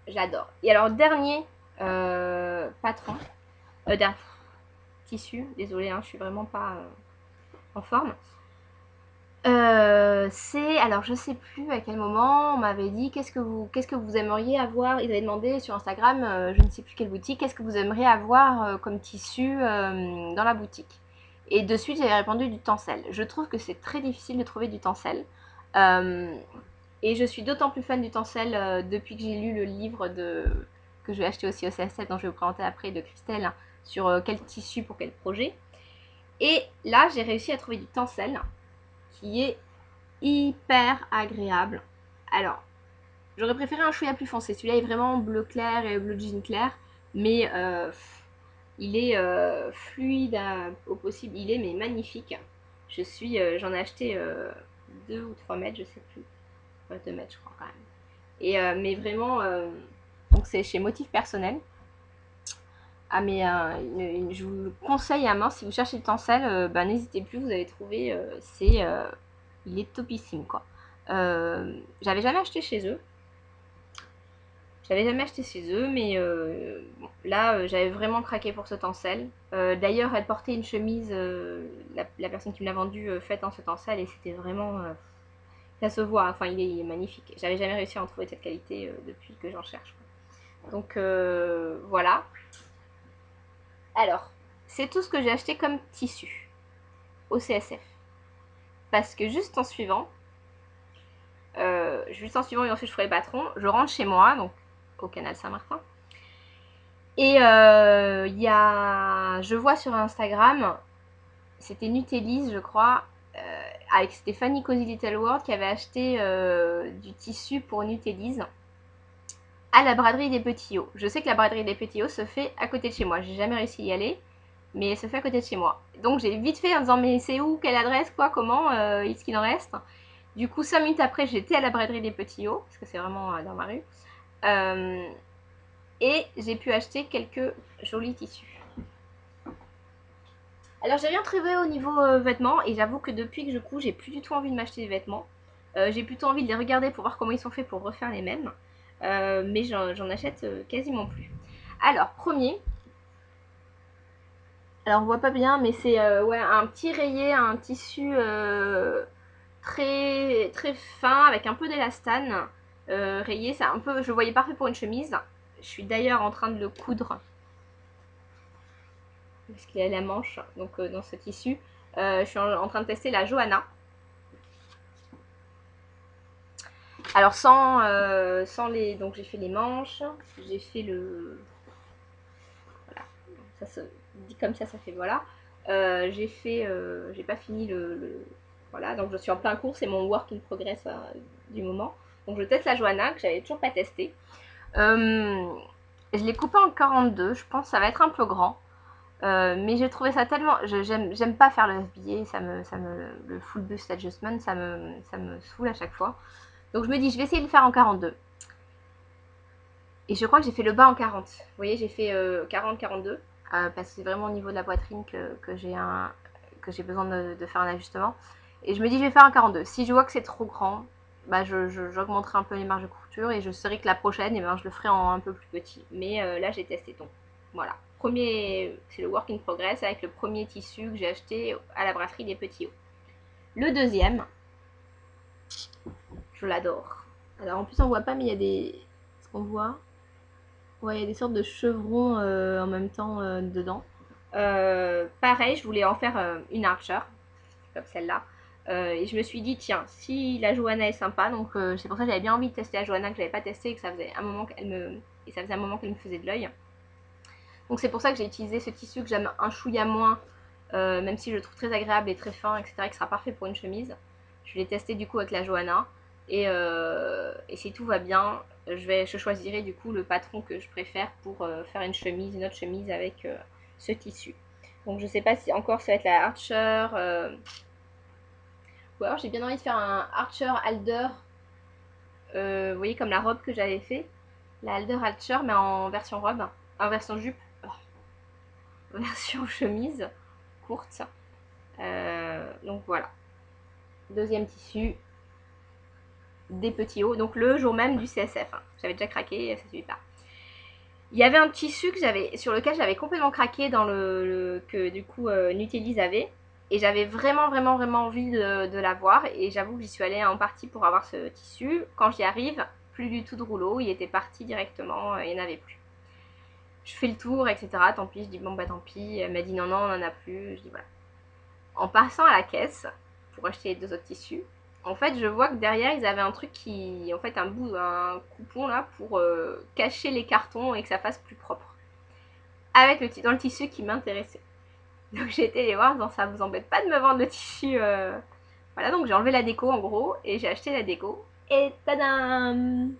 J'adore. Et alors dernier patron, tissu, désolée je suis vraiment pas en forme. Alors je sais plus à quel moment on m'avait dit qu'est-ce que vous aimeriez avoir. Ils avaient demandé sur Instagram, je ne sais plus quelle boutique, qu'est-ce que vous aimeriez avoir comme tissu dans la boutique. Et de suite j'avais répondu du tencel. Je trouve que c'est très difficile de trouver du tencel. Et je suis d'autant plus fan du tencel depuis que j'ai lu le livre que je vais acheter aussi au CSF, dont je vais vous présenter après, de Christelle, sur quel tissu pour quel projet. Et là j'ai réussi à trouver du tencel qui est hyper agréable. Alors, j'aurais préféré un chouïa plus foncé. Celui-là est vraiment bleu clair et bleu jean clair, mais il est fluide au possible. Il est mais magnifique. J'en ai acheté 2 ou 3 mètres, je sais plus. 2 mètres, je crois quand même. Et mais vraiment, donc c'est chez Motif Personnel. Ah mais je vous le conseille à mort si vous cherchez le tencel, n'hésitez plus, vous allez trouver. Il est topissime quoi. J'avais jamais acheté chez eux. Mais bon, là j'avais vraiment craqué pour ce tencel. D'ailleurs, elle portait une chemise, la personne qui me l'a vendue, faite en ce tencel, et c'était vraiment. Ça se voit, enfin il est magnifique. J'avais jamais réussi à en trouver de cette qualité depuis que j'en cherche. Donc voilà. Alors, c'est tout ce que j'ai acheté comme tissu au CSF. Parce que juste en suivant et ensuite je ferai le patron, je rentre chez moi, donc au canal Saint-Martin. Et je vois sur Instagram, c'était Nutellise je crois, avec Stéphanie Cozy Little World qui avait acheté du tissu pour Nutellise à la braderie des Petits Hauts. Je sais que la braderie des Petits Hauts se fait à côté de chez moi, j'ai jamais réussi à y aller, mais elle se fait à côté de chez moi. Donc j'ai vite fait en disant mais c'est où, quelle adresse, quoi, comment, est-ce qu'il en reste. Du coup 5 minutes après j'étais à la braderie des Petits Hauts, parce que c'est vraiment dans ma rue. Et j'ai pu acheter quelques jolis tissus. Alors j'ai rien trouvé au niveau vêtements, et j'avoue que depuis que je couds j'ai plus du tout envie de m'acheter des vêtements. J'ai plutôt envie de les regarder pour voir comment ils sont faits pour refaire les mêmes. mais j'en achète quasiment plus. Alors, premier, alors on voit pas bien, mais c'est ouais, un petit rayé, un tissu très, très fin avec un peu d'élastane. Rayé, c'est un peu, je le voyais parfait pour une chemise. Je suis d'ailleurs en train de le coudre parce qu'il a la manche, donc dans ce tissu. Je suis en train de tester la Johanna. Alors sans les, donc j'ai fait les manches, j'ai fait le, voilà, ça se dit comme ça fait voilà. J'ai fait, j'ai pas fini voilà, donc je suis en plein cours, c'est mon work in progress du moment. Donc je teste la Johanna que j'avais toujours pas testé. Je l'ai coupé en 42, je pense que ça va être un peu grand. Mais j'ai trouvé ça tellement. J'aime pas faire le FBA, le full bust adjustment, ça me saoule à chaque fois. Donc je me dis, je vais essayer de le faire en 42. Et je crois que j'ai fait le bas en 40. Vous voyez, j'ai fait 40-42. Parce que c'est vraiment au niveau de la poitrine que j'ai besoin de faire un ajustement. Et je me dis, je vais faire un 42. Si je vois que c'est trop grand, bah j'augmenterai un peu les marges de couture et je saurai que la prochaine, eh ben, je le ferai en un peu plus petit. Mais là, j'ai testé donc. Voilà. Premier, c'est le work in progress avec le premier tissu que j'ai acheté à la brasserie des Petits Hauts. Le deuxième, je l'adore. Alors en plus, on voit pas, mais il y a des. Est-ce qu'on voit? Ouais, il y a des sortes de chevrons en même temps dedans. Pareil, je voulais en faire une Archer, comme celle-là. Et je me suis dit, tiens, si la Johanna est sympa, donc c'est pour ça que j'avais bien envie de tester la Johanna, que j'avais pas testé et que ça faisait un moment qu'elle me faisait de l'œil. Donc c'est pour ça que j'ai utilisé ce tissu que j'aime un chouïa moins, même si je le trouve très agréable et très fin, etc., et qui sera parfait pour une chemise. Je l'ai testé du coup avec la Johanna. Et si tout va bien, je choisirai du coup le patron que je préfère pour faire une chemise, une autre chemise avec ce tissu. Donc je sais pas si encore ça va être la Archer. Ou alors j'ai bien envie de faire un Archer Halder. Vous voyez comme la robe que j'avais fait. La Halder Archer mais en version robe. En version jupe. Version chemise courte. Donc voilà. Deuxième tissu. Des petits hauts. Donc le jour même du CSF. Hein. J'avais déjà craqué, ça suffit pas. Il y avait un tissu sur lequel j'avais complètement craqué dans que du coup Nutellise avait. Et j'avais vraiment envie de l'avoir. Et j'avoue que j'y suis allée en partie pour avoir ce tissu. Quand j'y arrive, plus du tout de rouleau. Il était parti directement. Il n'y en avait plus. Je fais le tour, etc. Tant pis. Je dis bon bah tant pis. Elle m'a dit non, on n'en a plus. Je dis voilà. En passant à la caisse pour acheter les deux autres tissus, en fait, je vois que derrière, ils avaient un truc qui, en fait, un coupon là pour cacher les cartons et que ça fasse plus propre. Avec dans le tissu qui m'intéressait. Donc j'ai été les voir, disant ça vous embête pas de me vendre le tissu. Voilà, donc j'ai enlevé la déco en gros et j'ai acheté la déco. Et tadam!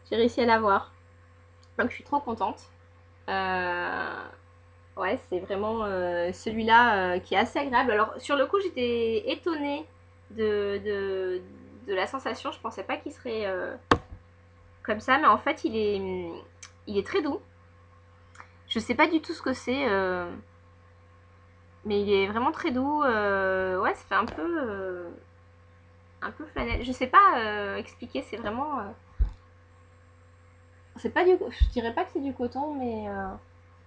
J'ai réussi à l'avoir. Donc je suis trop contente. Ouais, c'est vraiment celui-là qui est assez agréable. Alors sur le coup, j'étais étonnée de la sensation. Je pensais pas qu'il serait comme ça, mais en fait, il est très doux. Je sais pas du tout ce que c'est, mais il est vraiment très doux. Ouais, ça fait un peu flanelle. Je sais pas expliquer. C'est vraiment, c'est pas je dirais pas que c'est du coton, mais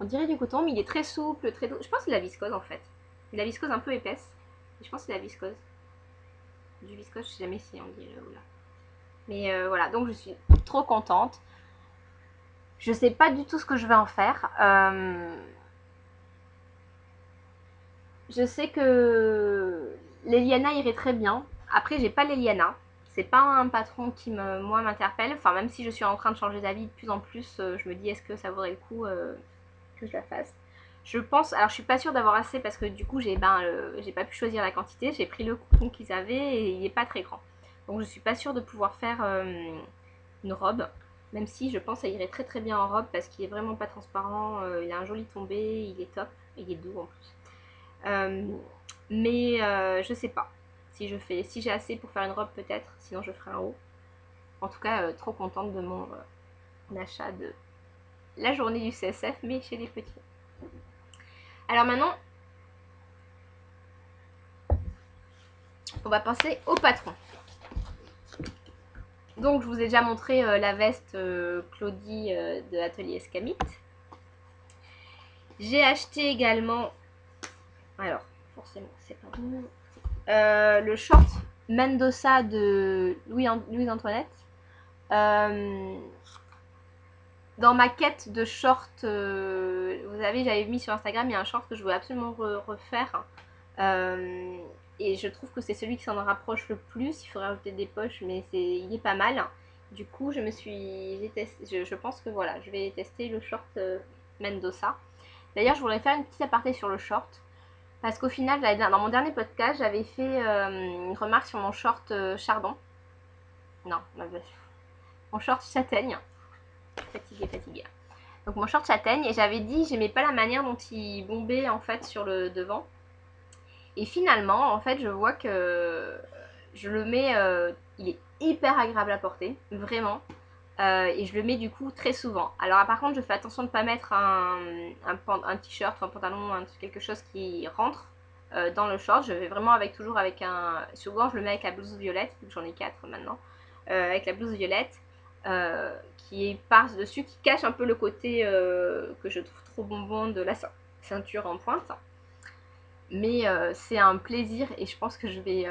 on dirait du coton, mais il est très souple, très doux. Je pense que c'est de la viscose en fait. C'est de la viscose un peu épaisse. Je pense que c'est de la viscose. Du viscose, je sais jamais si on dit là. Mais voilà, donc je suis trop contente. Je sais pas du tout ce que je vais en faire. Je sais que l'Eliana irait très bien. Après, j'ai pas l'Eliana. C'est pas un patron qui moi m'interpelle. Enfin, même si je suis en train de changer d'avis de plus en plus, je me dis est-ce que ça vaudrait le coup que je la fasse. Je pense, alors je suis pas sûre d'avoir assez parce que du coup j'ai pas pu choisir la quantité. J'ai pris le coupon qu'ils avaient et il est pas très grand. Donc je suis pas sûre de pouvoir faire une robe. Même si je pense que ça irait très bien en robe parce qu'il est vraiment pas transparent. Il a un joli tombé, il est top. Et il est doux en plus. Mais je sais pas si j'ai assez pour faire une robe peut-être, sinon je ferai un haut. En tout cas, trop contente de mon achat de la journée du CSF, mais chez les petits. Alors maintenant, on va passer au patron. Donc je vous ai déjà montré la veste Claudie de Atelier Escamite. J'ai acheté également, alors forcément c'est pas bon, le short Mendoza de Louise Antoinette. Dans ma quête de short, vous savez, j'avais mis sur Instagram, il y a un short que je voulais absolument refaire. Et je trouve que c'est celui qui s'en rapproche le plus. Il faudrait rajouter des poches, mais il est pas mal. Du coup, je pense que voilà, je vais tester le short Mendoza. D'ailleurs, je voudrais faire une petite aparté sur le short. Parce qu'au final, dans mon dernier podcast, j'avais fait une remarque sur mon short chardon. Non, mon short châtaigne. Fatiguée. Donc mon short châtaigne, et j'avais dit j'aimais pas la manière dont il bombait en fait sur le devant. Et finalement, en fait, je vois que je le mets, il est hyper agréable à porter, vraiment. Et je le mets du coup très souvent. Alors par contre, je fais attention de ne pas mettre un t-shirt ou un pantalon, quelque chose qui rentre dans le short. Je vais vraiment toujours avec un... Souvent, je le mets avec la blouse violette, vu que j'en ai 4 maintenant. Avec la blouse violette. Qui est par-dessus, qui cache un peu le côté que je trouve trop bonbon de la ceinture en pointe. Mais c'est un plaisir et je pense que je vais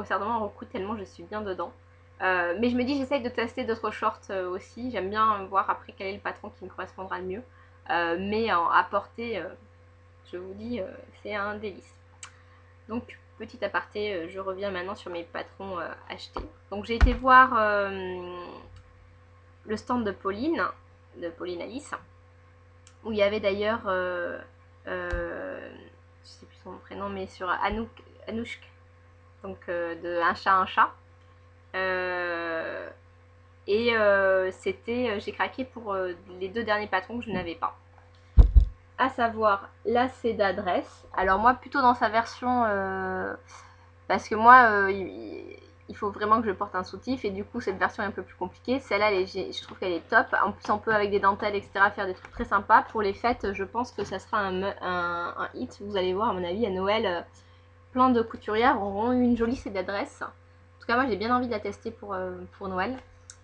certainement en recoudre tellement je suis bien dedans. Mais je me dis, j'essaye de tester d'autres shorts aussi. J'aime bien voir après quel est le patron qui me correspondra le mieux. Mais à porter, je vous dis, c'est un délice. Donc, petit aparté, je reviens maintenant sur mes patrons achetés. Donc, j'ai été voir le stand de Pauline Alice, où il y avait d'ailleurs, je sais plus son prénom, mais sur Anouchk, donc de Un chat. Et j'ai craqué pour les 2 derniers patrons que je n'avais pas. À savoir la Seda d'adresse. Alors moi plutôt dans sa version, parce que moi il faut vraiment que je porte un soutif et du coup cette version est un peu plus compliquée. Celle-là je trouve qu'elle est top. En plus on peut avec des dentelles etc faire des trucs très sympas. Pour les fêtes je pense que ça sera un hit. Vous allez voir à mon avis à Noël plein de couturières auront une jolie Seda d'adresse. En tout cas moi j'ai bien envie de la tester pour Noël.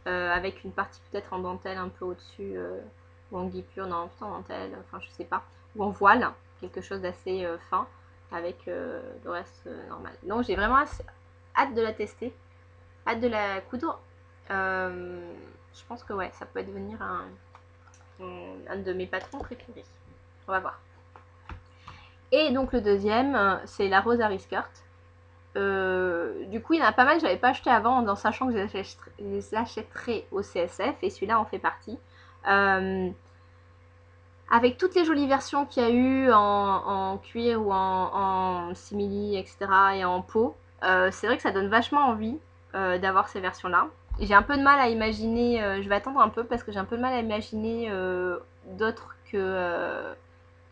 Avec une partie peut-être en dentelle un peu au-dessus ou en guipure, non plutôt en dentelle, enfin je sais pas, ou en voile, quelque chose d'assez fin avec le reste normal. Donc j'ai vraiment hâte de la tester, hâte de la coudre. Je pense que ouais, ça peut devenir un de mes patrons préférés. On va voir. Et donc le deuxième, c'est la Rosary Skirt. Du coup, il y en a pas mal que j'avais pas acheté avant, en sachant que je les achèterais au CSF, et celui-là en fait partie. Avec toutes les jolies versions qu'il y a eu en cuir ou en simili, etc., et en peau, c'est vrai que ça donne vachement envie d'avoir ces versions-là. J'ai un peu de mal à imaginer, je vais attendre un peu parce que j'ai un peu de mal à imaginer d'autres que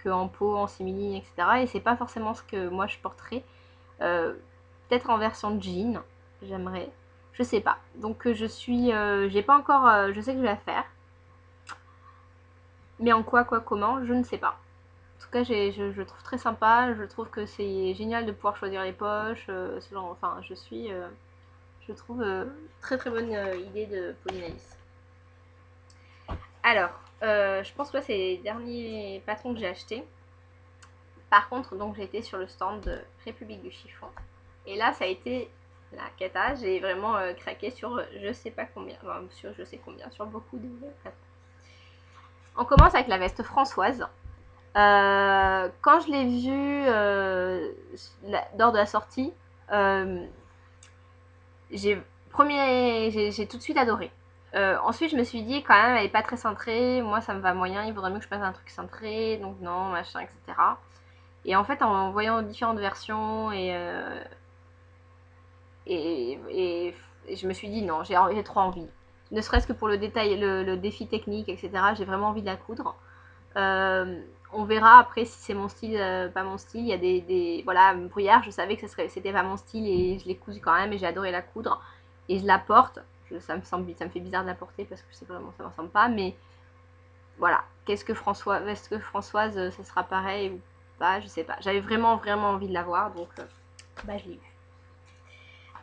en peau, en simili, etc. Et c'est pas forcément ce que moi je porterais. Peut-être en version de jean, j'aimerais. Je sais pas. Donc j'ai pas encore, je sais que je vais la faire. Mais en quoi, comment, je ne sais pas. En tout cas, je trouve très sympa. Je trouve que c'est génial de pouvoir choisir les poches. Enfin, je trouve très très bonne idée de Pauline Alice. Alors, je pense que là, c'est les derniers patrons que j'ai achetés. Par contre, donc j'ai été sur le stand de République du Chiffon. Et là, ça a été la cata. J'ai vraiment craqué sur je sais pas combien. Enfin, sur je sais combien. Sur beaucoup de patrons. On commence avec la veste Françoise. Quand je l'ai vue lors de la sortie, j'ai tout de suite adoré. Ensuite, je me suis dit, quand même, elle est pas très cintrée. Moi, ça me va moyen. Il vaudrait mieux que je fasse un truc cintré. Donc, non, machin, etc. Et en fait, en voyant différentes versions et je me suis dit, non, j'ai trop envie. Ne serait-ce que pour le détail, le défi technique, etc. J'ai vraiment envie de la coudre. On verra après si c'est mon style, pas mon style. Il y a voilà, Bruyère, je savais que c'était pas mon style et je l'ai cousue quand même et j'ai adoré la coudre. Et je la porte. Ça me fait bizarre de la porter parce que c'est vraiment, ça me ressemble pas. Mais voilà, est-ce que Françoise, ça sera pareil ou pas, je sais pas. J'avais vraiment, vraiment envie de la voir, donc je l'ai eu.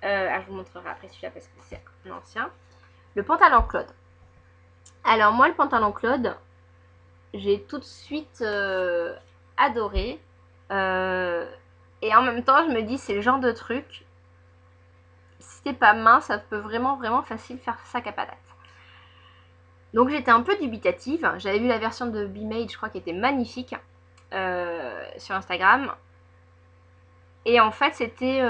Je vous montrerai après celui-là parce que c'est un ancien. Le pantalon Claude. Alors moi, le pantalon Claude, j'ai tout de suite adoré. Et en même temps, je me dis, c'est le genre de truc, si t'es pas mince, ça peut vraiment facile faire sac à patates. Donc j'étais un peu dubitative. J'avais vu la version de B-Made, je crois, qui était magnifique sur Instagram. Et en fait, c'était,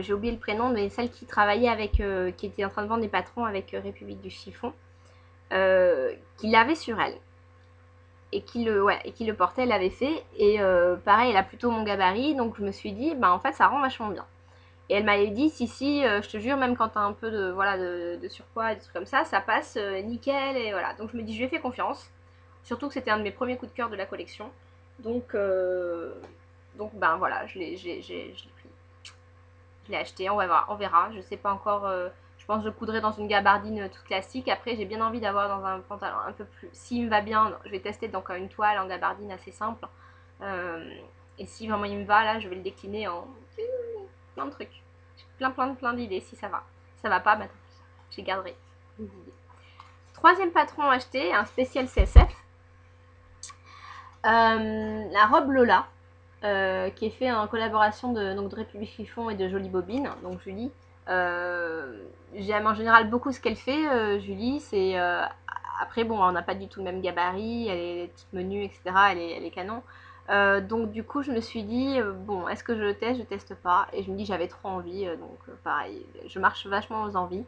j'ai oublié le prénom, mais celle qui travaillait avec, qui était en train de vendre des patrons avec République du Chiffon, qui l'avait sur elle. Et qui le portait, elle l'avait fait. Et pareil, elle a plutôt mon gabarit, donc je me suis dit, bah en fait, ça rend vachement bien. Et elle m'avait dit, si, je te jure, même quand t'as un peu de surpoids, des trucs comme ça passe nickel, et voilà. Donc je me dis, je lui ai fait confiance. Surtout que c'était un de mes premiers coups de cœur de la collection. Donc ben voilà, je l'ai pris. Je l'ai acheté, on verra. Je sais pas encore, je pense que je coudrai dans une gabardine toute classique. Après, j'ai bien envie d'avoir dans un pantalon un peu plus... S'il me va bien, je vais tester donc une toile en gabardine assez simple. Et si vraiment il me va, là, je vais le décliner en plein de trucs. Plein d'idées si ça va. Si ça va pas, bah tant pis. J'ai garderai des idées. Troisième patron acheté, un spécial CSF. La robe Lola, qui est fait en collaboration de République Chiffon et de Jolie Bobine, donc Julie. J'aime en général beaucoup ce qu'elle fait, Julie. C'est après, bon, on n'a pas du tout le même gabarit, elle est toute menue, etc. Elle est canon. Donc du coup, je me suis dit, bon, est-ce que je le teste? Je teste pas. Et je me dis, j'avais trop envie, donc pareil, je marche vachement aux envies.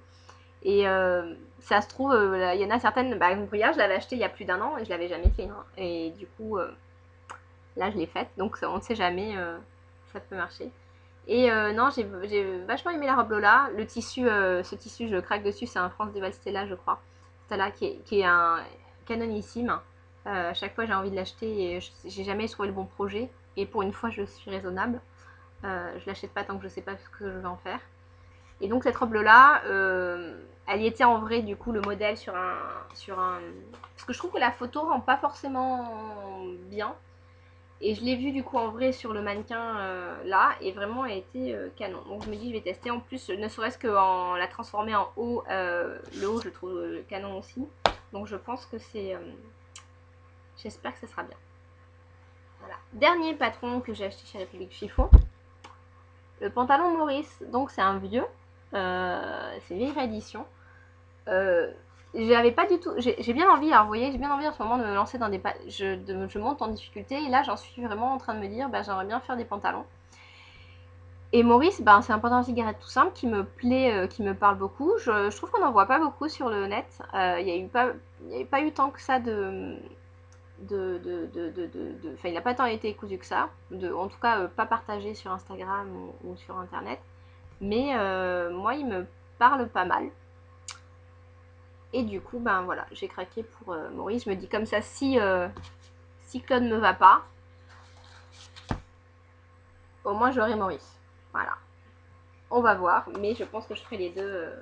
Et ça se trouve, il y en a certaines, par exemple, hier, je l'avais acheté il y a plus d'1 an et je l'avais jamais fait. Hein. Et du coup, là, je l'ai faite, donc on ne sait jamais, ça peut marcher. Et non, j'ai vachement aimé la robe Lola. Le tissu, ce tissu, je craque dessus, c'est un France Deval Stella, je crois. Stella qui est un canonissime. À chaque fois, j'ai envie de l'acheter et j'ai jamais trouvé le bon projet. Et pour une fois, je suis raisonnable. Je l'achète pas tant que je sais pas ce que je vais en faire. Et donc cette robe Lola, elle y était en vrai, du coup, le modèle sur un... Parce que je trouve que la photo rend pas forcément bien. Et je l'ai vue du coup en vrai sur le mannequin là, et vraiment elle était canon. Donc je me dis je vais tester en plus, ne serait-ce qu'en la transformer en haut, le haut je le trouve canon aussi. Donc je pense que c'est... j'espère que ça sera bien. Voilà. Dernier patron que j'ai acheté chez République Chiffon, le pantalon Maurice. Donc c'est un vieux, c'est une vieille réédition. J'avais pas du tout, j'ai bien envie, alors vous voyez, j'ai bien envie en ce moment de me lancer dans des je monte en difficulté et là j'en suis vraiment en train de me dire, bah, j'aimerais bien faire des pantalons. Et Maurice, ben, c'est un pantalon cigarette tout simple qui me plaît, qui me parle beaucoup. Je trouve qu'on n'en voit pas beaucoup sur le net. Il n'y a pas eu tant que ça enfin, il n'a pas tant été cousu que ça. En tout cas, pas partagé sur Instagram ou sur Internet. Mais moi, il me parle pas mal. Et du coup, ben voilà, j'ai craqué pour Maurice. Je me dis comme ça, si Claude ne me va pas, au moins j'aurai Maurice. Voilà. On va voir, mais je pense que je ferai les deux.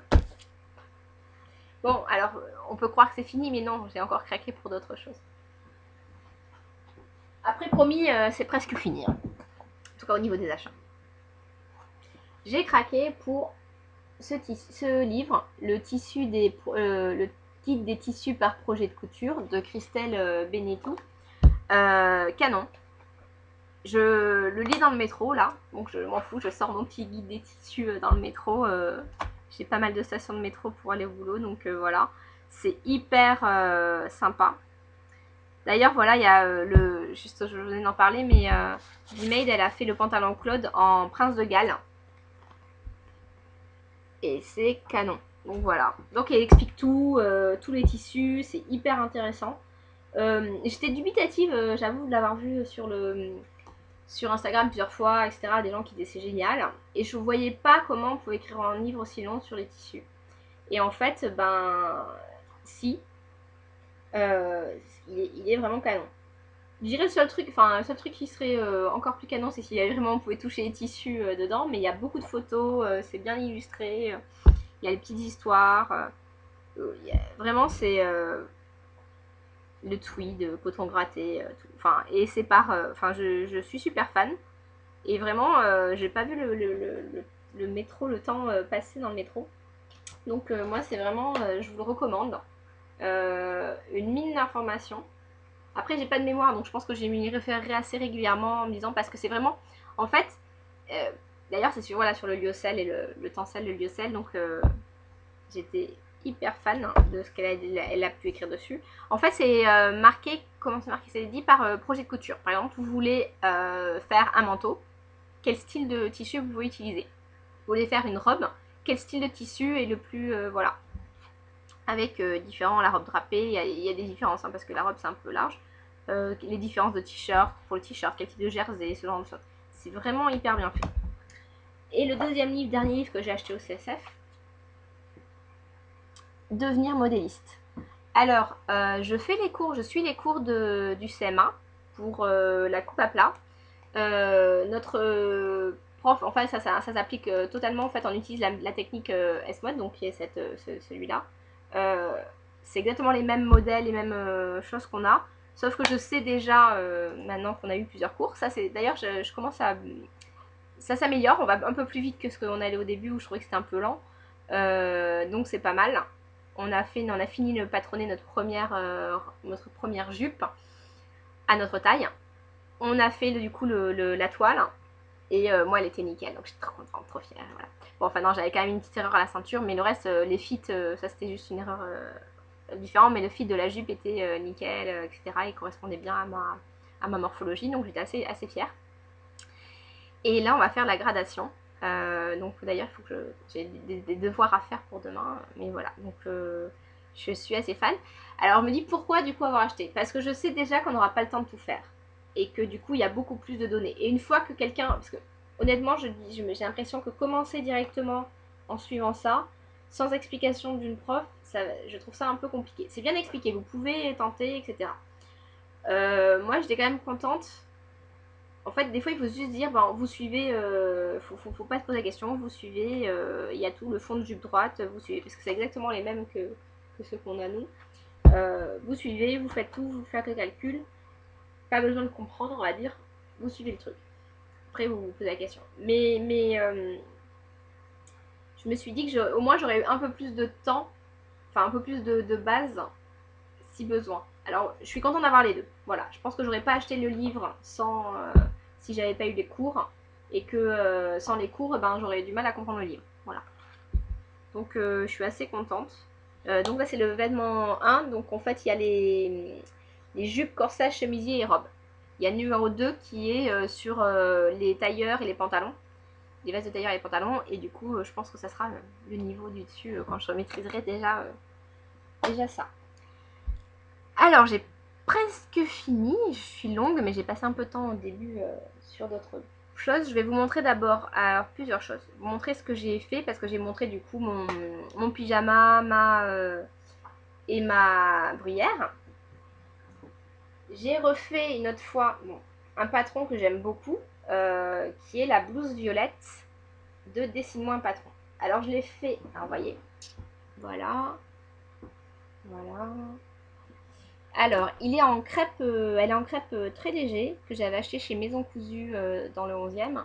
Bon, alors, on peut croire que c'est fini, mais non, j'ai encore craqué pour d'autres choses. Après, promis, c'est presque fini. Hein. En tout cas, au niveau des achats. J'ai craqué pour ce livre, le guide des tissus par projet de couture de Christelle Benetou. Canon. Je le lis dans le métro là, donc je m'en fous, je sors mon petit guide des tissus dans le métro. J'ai pas mal de stations de métro pour aller au boulot, donc voilà. C'est hyper sympa. D'ailleurs, voilà, il y a juste, je venais d'en parler, mais B-Made, elle a fait le pantalon Claude en Prince de Galles. Et c'est canon. Donc voilà. Donc elle explique tout, tous les tissus, c'est hyper intéressant. J'étais dubitative, j'avoue, de l'avoir vu sur Instagram plusieurs fois, etc. Des gens qui disaient c'est génial. Et je voyais pas comment on pouvait écrire un livre aussi long sur les tissus. Et en fait, ben, si. Il est vraiment canon. Je dirais le seul truc qui serait encore plus canon, c'est s'il y avait vraiment on pouvait toucher les tissus dedans, mais il y a beaucoup de photos, c'est bien illustré, il y a des petites histoires, vraiment c'est le tweed, coton gratté, tout. Enfin, et c'est par, je suis super fan, et vraiment j'ai pas vu le métro, le temps passé dans le métro. Donc moi c'est vraiment, je vous le recommande. Une mine d'informations. Après j'ai pas de mémoire donc je pense que je m'y référerai assez régulièrement en me disant parce que c'est vraiment, en fait, euh, d'ailleurs c'est sur, voilà, sur le lyocell et le tencel, le lyocell, donc j'étais hyper fan de ce qu'elle a pu écrire dessus. En fait, c'est marqué, comment c'est marqué? C'est dit par projet de couture. Par exemple, vous voulez faire un manteau, quel style de tissu vous voulez utiliser? Vous voulez faire une robe, quel style de tissu est le plus, voilà, avec différents, la robe drapée, il y a des différences hein, parce que la robe c'est un peu large. Les différences de t-shirt, pour le t-shirt, quel type de jersey, ce genre de choses. C'est vraiment hyper bien fait. Et le deuxième livre, dernier livre que j'ai acheté au CSF, Devenir modéliste. Alors, je suis les cours du CMA pour la coupe à plat. Notre prof, enfin ça s'applique totalement, en fait on utilise la technique S-Mode, donc qui est celui-là. C'est exactement les mêmes modèles, les mêmes choses qu'on a, sauf que je sais déjà, maintenant qu'on a eu plusieurs cours, ça c'est, d'ailleurs je commence à, ça s'améliore, on va un peu plus vite que ce qu'on allait au début où je trouvais que c'était un peu lent, donc c'est pas mal. On a fini de patronner notre première jupe à notre taille. On a fait du coup la toile et moi elle était nickel donc j'étais trop contente, trop fière. Voilà. Bon, enfin non, j'avais quand même une petite erreur à la ceinture, mais le reste, les fits, ça c'était juste une erreur différente, mais le fit de la jupe était nickel, etc. Il correspondait bien à ma morphologie, donc j'étais assez fière. Et là on va faire la gradation. Donc d'ailleurs il faut que j'ai des devoirs à faire pour demain, mais voilà, donc je suis assez fan. Alors on me dit pourquoi du coup avoir acheté? Parce que je sais déjà qu'on n'aura pas le temps de tout faire et que du coup il y a beaucoup plus de données. Et une fois que quelqu'un, parce que honnêtement j'ai l'impression que commencer directement en suivant ça, sans explication d'une prof, je trouve ça un peu compliqué. C'est bien expliqué, vous pouvez tenter, etc. Moi j'étais quand même contente. En fait, des fois, il faut juste dire, ben, vous suivez, faut pas se poser la question, vous suivez, il y a tout, le fond de jupe droite, vous suivez, parce que c'est exactement les mêmes que ceux qu'on a nous. Vous suivez, vous faites tout, vous faites le calcul, pas besoin de comprendre, on va dire, vous suivez le truc. Après, vous vous posez la question. Mais je me suis dit que au moins j'aurais eu un peu plus de temps, enfin un peu plus de base, si besoin. Alors, je suis contente d'avoir les deux. Voilà, je pense que j'aurais pas acheté le livre si j'avais pas eu les cours et que sans les cours, ben, j'aurais eu du mal à comprendre le livre. Voilà. Donc, je suis assez contente. Donc là, c'est le vêtement 1. Donc, en fait, il y a les jupes, corsets, chemisiers et robes. Il y a le numéro 2 qui est sur les tailleurs et les pantalons. Les vestes de tailleur et les pantalons. Et du coup, je pense que ça sera le niveau du dessus quand je maîtriserai déjà ça. Alors, j'ai presque fini. Je suis longue, mais j'ai passé un peu de temps au début sur d'autres choses. Je vais vous montrer d'abord plusieurs choses. Vous montrer ce que j'ai fait parce que j'ai montré du coup mon pyjama et ma bruyère. J'ai refait une autre fois un patron que j'aime beaucoup, qui est la blouse violette de Dessine-moi un patron. Alors, je l'ai fait, alors, vous voyez, voilà, voilà. Alors, elle est en crêpe très léger, que j'avais acheté chez Maison Cousue dans le 11e,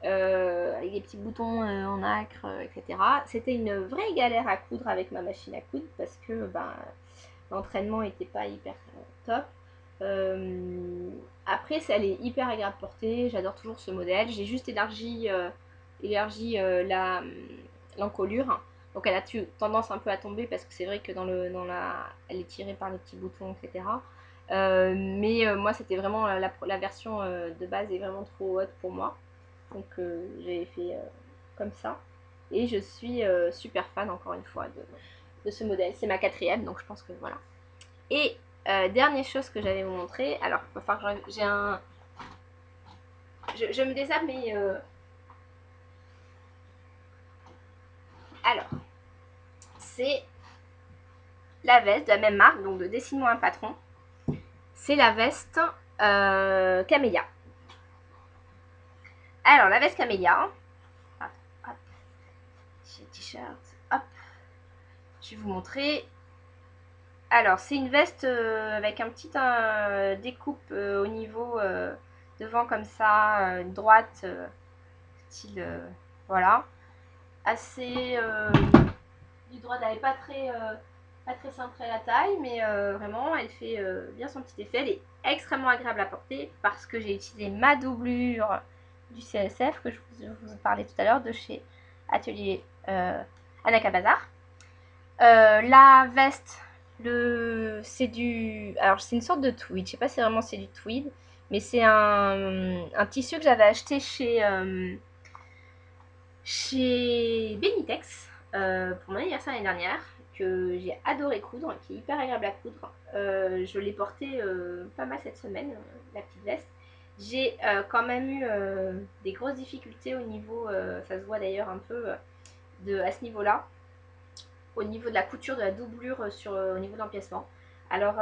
avec des petits boutons en acre, etc. C'était une vraie galère à coudre avec ma machine à coudre, parce que ben, l'entraînement n'était pas hyper top. Après, elle est hyper agréable à porter, j'adore toujours ce modèle. J'ai juste élargi l'encolure. Donc elle a tendance un peu à tomber parce que c'est vrai que elle est tirée par les petits boutons, etc. Mais moi, c'était vraiment la version de base est vraiment trop haute pour moi. Donc j'ai fait comme ça. Et je suis super fan, encore une fois, de ce modèle. C'est ma quatrième, donc je pense que voilà. Et dernière chose que j'allais vous montrer. Alors, enfin, j'ai un... Je me désable, mais... Alors, c'est la veste de la même marque, donc de Dessine-moi un patron. C'est la veste Camélia. Alors, la veste Camélia. Hop, hop. T-shirt. Hop. Je vais vous montrer. Alors, c'est une veste avec un petit découpe au niveau devant comme ça, droite, style... voilà. assez du droit, elle n'est pas très cintrée à la taille, mais vraiment elle fait bien son petit effet. Elle est extrêmement agréable à porter parce que j'ai utilisé ma doublure du CSF que je vous parlais tout à l'heure de chez Atelier Anaka Bazar. La veste, c'est une sorte de tweed, je sais pas si vraiment c'est du tweed, mais c'est un tissu que j'avais acheté chez Benitex pour mon anniversaire l'année dernière, que j'ai adoré coudre, qui est hyper agréable à coudre. Je l'ai porté pas mal cette semaine, la petite veste. J'ai quand même eu des grosses difficultés au niveau, ça se voit d'ailleurs un peu à ce niveau-là, au niveau de la couture de la doublure au niveau de l'empiècement. Alors,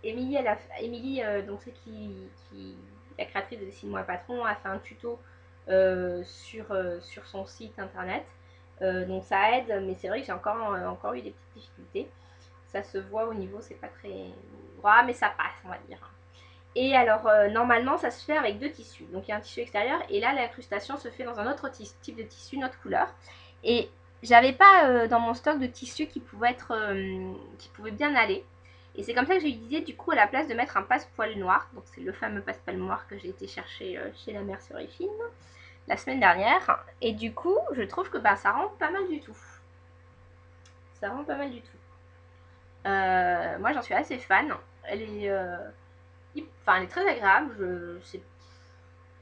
Émilie, donc celle la créatrice de Dessine-moi Patron, a fait un tuto sur son site internet. Donc ça aide, mais c'est vrai que j'ai encore eu des petites difficultés. Ça se voit au niveau, c'est pas très droit, mais ça passe, on va dire. Et alors, normalement, ça se fait avec 2 tissus. Donc, il y a un tissu extérieur, et là, l'incrustation se fait dans un autre type de tissu, une autre couleur. Et j'avais pas dans mon stock de tissus qui pouvaient bien aller. Et c'est comme ça que j'ai eu l'idée, du coup, à la place de mettre un passe-poil noir, donc c'est le fameux passe-poil noir que j'ai été chercher chez la mère Sérifine la semaine dernière. Et du coup, je trouve que ça rend pas mal du tout. Ça rend pas mal du tout. Moi, j'en suis assez fan. Elle est, elle est très agréable.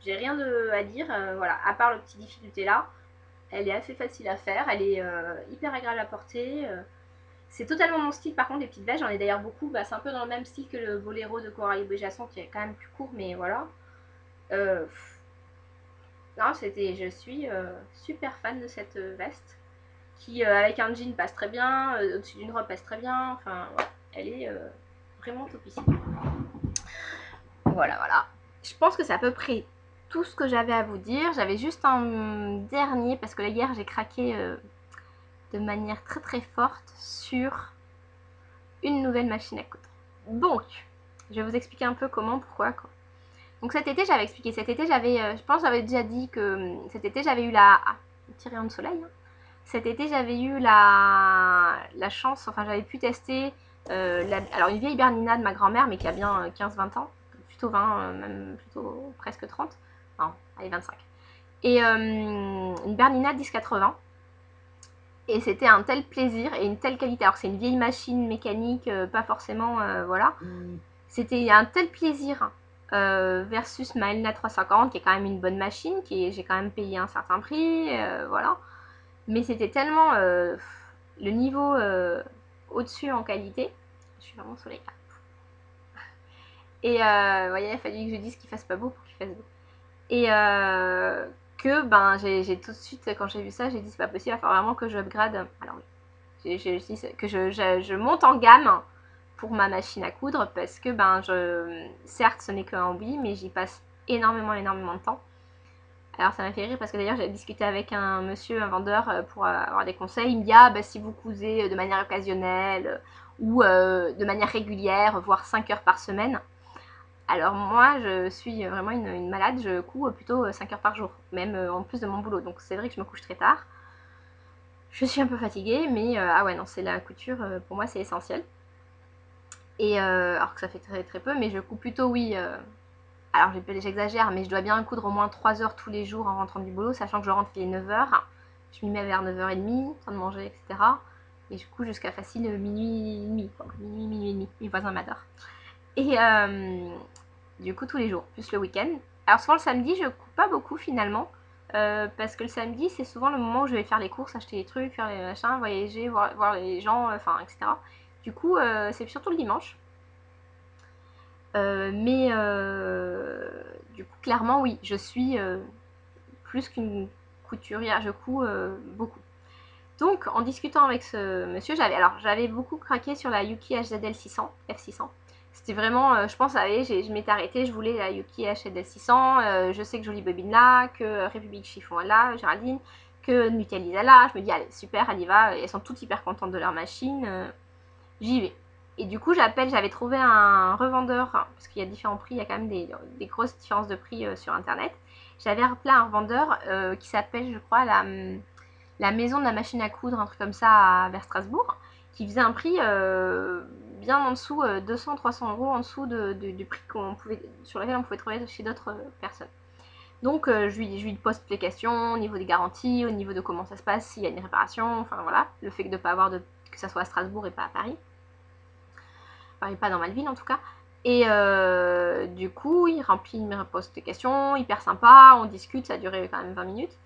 J'ai rien à dire. Voilà, à part le petit difficulté là. Elle est assez facile à faire, elle est hyper agréable à porter. C'est totalement mon style, par contre, les petites vestes, j'en ai d'ailleurs beaucoup. C'est un peu dans le même style que le boléro de Coralie Béjasson, qui est quand même plus court, mais voilà. Non, je suis super fan de cette veste, qui avec un jean passe très bien, au-dessus d'une robe passe très bien. Enfin, ouais, elle est vraiment topissime. Voilà, voilà. Je pense que c'est à peu près tout ce que j'avais à vous dire. J'avais juste un dernier, parce que là, hier, j'ai craqué de manière très très forte sur une nouvelle machine à coudre. Donc, je vais vous expliquer un peu comment, pourquoi, quoi. Donc cet été, j'avais expliqué. Cet été, je pense que j'avais déjà dit que cet été, j'avais eu petit rayon de soleil. Hein. Cet été, j'avais eu la chance, enfin, j'avais pu tester alors une vieille Bernina de ma grand-mère, mais qui a bien 15-20 ans, plutôt 20, même plutôt presque 30. Non, allez, 25. Et une Bernina 1080. Et c'était un tel plaisir et une telle qualité. Alors c'est une vieille machine mécanique, pas forcément, voilà. C'était un tel plaisir versus ma Elna 350, qui est quand même une bonne machine, j'ai quand même payé un certain prix, voilà. Mais c'était tellement le niveau au-dessus en qualité. Je suis vraiment soleil là. Et vous voyez, il a fallu que je dise qu'il fasse pas beau pour qu'il fasse beau. Et que j'ai tout de suite, quand j'ai vu ça, j'ai dit c'est pas possible, il va falloir vraiment que je upgrade. Alors oui, que je monte en gamme pour ma machine à coudre, parce que certes ce n'est qu'un hobby, mais j'y passe énormément de temps. Alors ça m'a fait rire parce que d'ailleurs j'ai discuté avec un monsieur, un vendeur, pour avoir des conseils. Il me dit si vous cousez de manière occasionnelle ou de manière régulière, voire 5 heures par semaine. Alors moi, je suis vraiment une malade, je couds plutôt 5 heures par jour, même en plus de mon boulot. Donc c'est vrai que je me couche très tard. Je suis un peu fatiguée, mais ah ouais, non, c'est la couture, pour moi, c'est essentiel. Et alors que ça fait très très peu, mais je couds plutôt, oui. Alors j'exagère, mais je dois bien coudre au moins 3 heures tous les jours en rentrant du boulot, sachant que je rentre les 9h. Je m'y mets vers 9h30, temps de manger, etc. Et je couds jusqu'à facile minuit, quoi. Minuit et demi. Mes voisins m'adorent. Et du coup, tous les jours, plus le week-end. Alors souvent le samedi, je couds pas beaucoup finalement. Parce que le samedi, c'est souvent le moment où je vais faire les courses, acheter les trucs, faire les machins, voyager, voir les gens, enfin, etc. Du coup, c'est surtout le dimanche. Mais du coup, clairement, oui, je suis plus qu'une couturière, je couds beaucoup. Donc, en discutant avec ce monsieur, j'avais beaucoup craqué sur la Yuki HZL 600, F600. C'était vraiment, je pense, je m'étais arrêtée, je voulais la Yuki HZL 600, je sais que Jolie Bobine là, que République Chiffon là, Géraldine, que Mutualisa là. Je me dis, allez, super, elle y va, elles sont toutes hyper contentes de leur machine, j'y vais. Et du coup, j'avais trouvé un revendeur, parce qu'il y a différents prix, il y a quand même des grosses différences de prix sur internet. J'avais appelé un revendeur qui s'appelle, je crois, la maison de la machine à coudre, un truc comme ça, vers Strasbourg, qui faisait un prix bien en dessous, 200-300 € en dessous du prix sur lequel on pouvait trouver chez d'autres personnes. Donc je lui pose toutes les questions au niveau des garanties, au niveau de comment ça se passe, s'il y a une réparation, enfin voilà, le fait de ne pas avoir que ça soit à Strasbourg et pas à Paris. Enfin, pas dans ma ville en tout cas. Et du coup, il me repose des questions, hyper sympa, on discute, ça a duré quand même 20 minutes.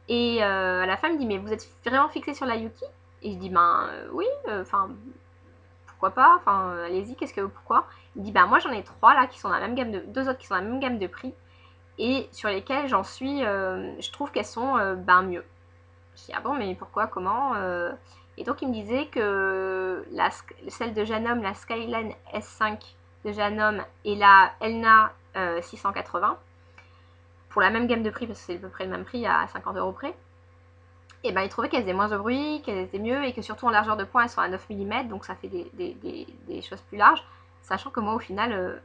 Et à la fin, il me dit, mais vous êtes vraiment fixé sur la Yuki? Et je dis, ben oui, enfin, pourquoi pas, enfin, allez-y, pourquoi? Il me dit, ben moi j'en ai 3 là qui sont dans la même gamme deux autres qui sont dans la même gamme de prix, et sur lesquelles je trouve qu'elles sont ben mieux. Je dis, ah bon, mais pourquoi, comment? Et donc il me disait que celle de Janome, la Skyline S5 de Janome et la Elna 680, pour la même gamme de prix, parce que c'est à peu près le même prix, à 50 € près, et ben il trouvait qu'elles faisaient moins de bruit, qu'elles étaient mieux, et que surtout en largeur de poing elles sont à 9 mm, donc ça fait des choses plus larges, sachant que moi au final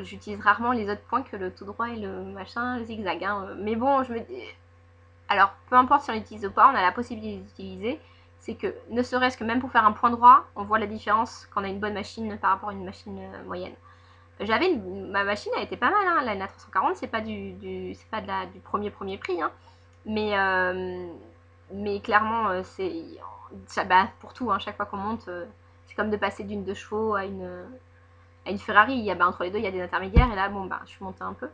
j'utilise rarement les autres points que le tout droit et le machin, le zigzag, hein. Mais bon, je me dis, alors peu importe si on l'utilise ou pas, on a la possibilité d'utiliser. C'est que ne serait-ce que même pour faire un point droit, on voit la différence quand on a une bonne machine par rapport à une machine moyenne. Ma machine, elle était pas mal, hein. La NA340, c'est pas du premier prix, hein. Mais clairement, pour tout, hein, chaque fois qu'on monte, c'est comme de passer d'une 2 chevaux à une Ferrari. Entre les deux, il y a des intermédiaires, et là, bon, je suis montée un peu.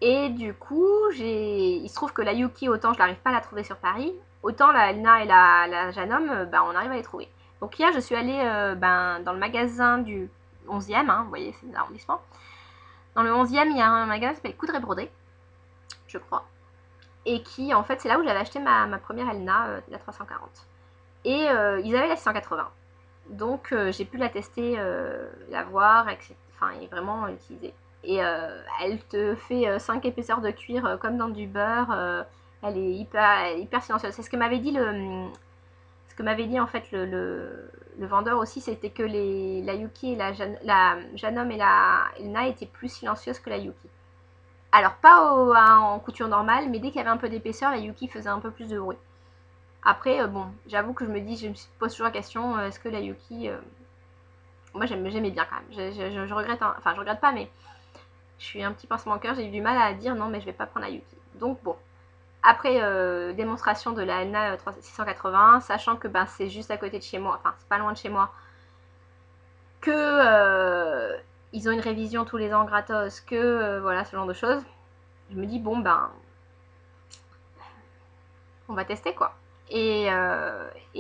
Et du coup, il se trouve que la Yuki, autant je n'arrive pas à la trouver sur Paris, autant la Elna et la Janome, on arrive à les trouver. Donc hier, je suis allée dans le magasin du 11e, hein, vous voyez, c'est l'arrondissement. Dans le 11e, il y a un magasin qui s'appelle Coudre et Broder, je crois. Et qui, en fait, c'est là où j'avais acheté ma première Elna, la 340. Et ils avaient la 680. Donc j'ai pu la tester, la voir, etc. Enfin, et vraiment l'utiliser. Et elle te fait 5 épaisseurs de cuir comme dans du beurre. Elle est hyper silencieuse. C'est ce que m'avait dit en fait le vendeur aussi, c'était que la Yuki et la Janome et la Elna étaient plus silencieuses que la Yuki. Alors pas en couture normale, mais dès qu'il y avait un peu d'épaisseur, la Yuki faisait un peu plus de bruit. Après, bon, j'avoue que je me pose toujours la question, est-ce que la Yuki... moi j'aimais bien quand même, je regrette, enfin je regrette pas, mais je suis un petit pincement au cœur, j'ai eu du mal à dire non mais je vais pas prendre la Yuki. Donc bon, après démonstration de la Elna 680, sachant que c'est juste à côté de chez moi, enfin c'est pas loin de chez moi, que ils ont une révision tous les ans gratos, que voilà, ce genre de choses, je me dis bon on va tester quoi. Et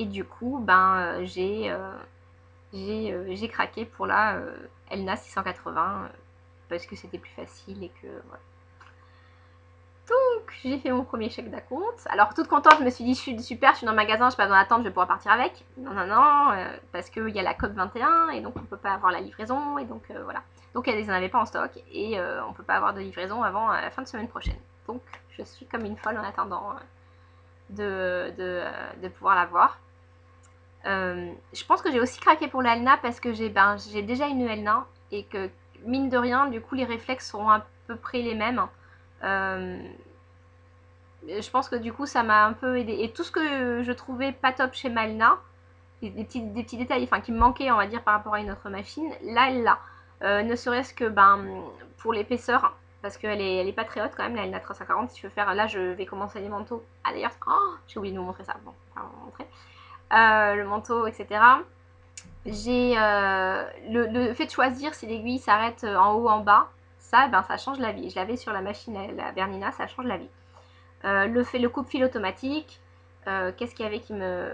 du coup, j'ai craqué pour la Elna 680 parce que c'était plus facile et que voilà. Donc j'ai fait mon premier chèque d'acompte. Alors toute contente, je me suis dit super, je suis dans le magasin, je n'ai pas besoin d'attendre, je vais pouvoir partir avec. Non, parce qu'il y a la COP 21 et donc on ne peut pas avoir la livraison et donc voilà. Donc ils n'en avaient pas en stock et on ne peut pas avoir de livraison avant la fin de semaine prochaine. Donc je suis comme une folle en attendant de pouvoir la voir. Je pense que j'ai aussi craqué pour la Elna parce que j'ai déjà une Elna et que mine de rien, du coup les réflexes seront à peu près les mêmes. Je pense que du coup ça m'a un peu aidé. Et tout ce que je trouvais pas top chez ma Elna, des petits détails qui me manquaient on va dire par rapport à une autre machine, là elle l'a. Ne serait-ce que pour l'épaisseur, parce qu'elle est pas très haute quand même, la Elna 340. Si je veux faire, là je vais commencer les manteaux. Ah d'ailleurs, j'ai oublié de vous montrer ça. Bon, on va vous montrer. Le manteau, etc. J'ai le fait de choisir si l'aiguille s'arrête en haut ou en bas, ça change la vie. Je l'avais sur la machine, la Bernina, ça change la vie. Le coupe-fil automatique, qu'est-ce qu'il y avait qui me...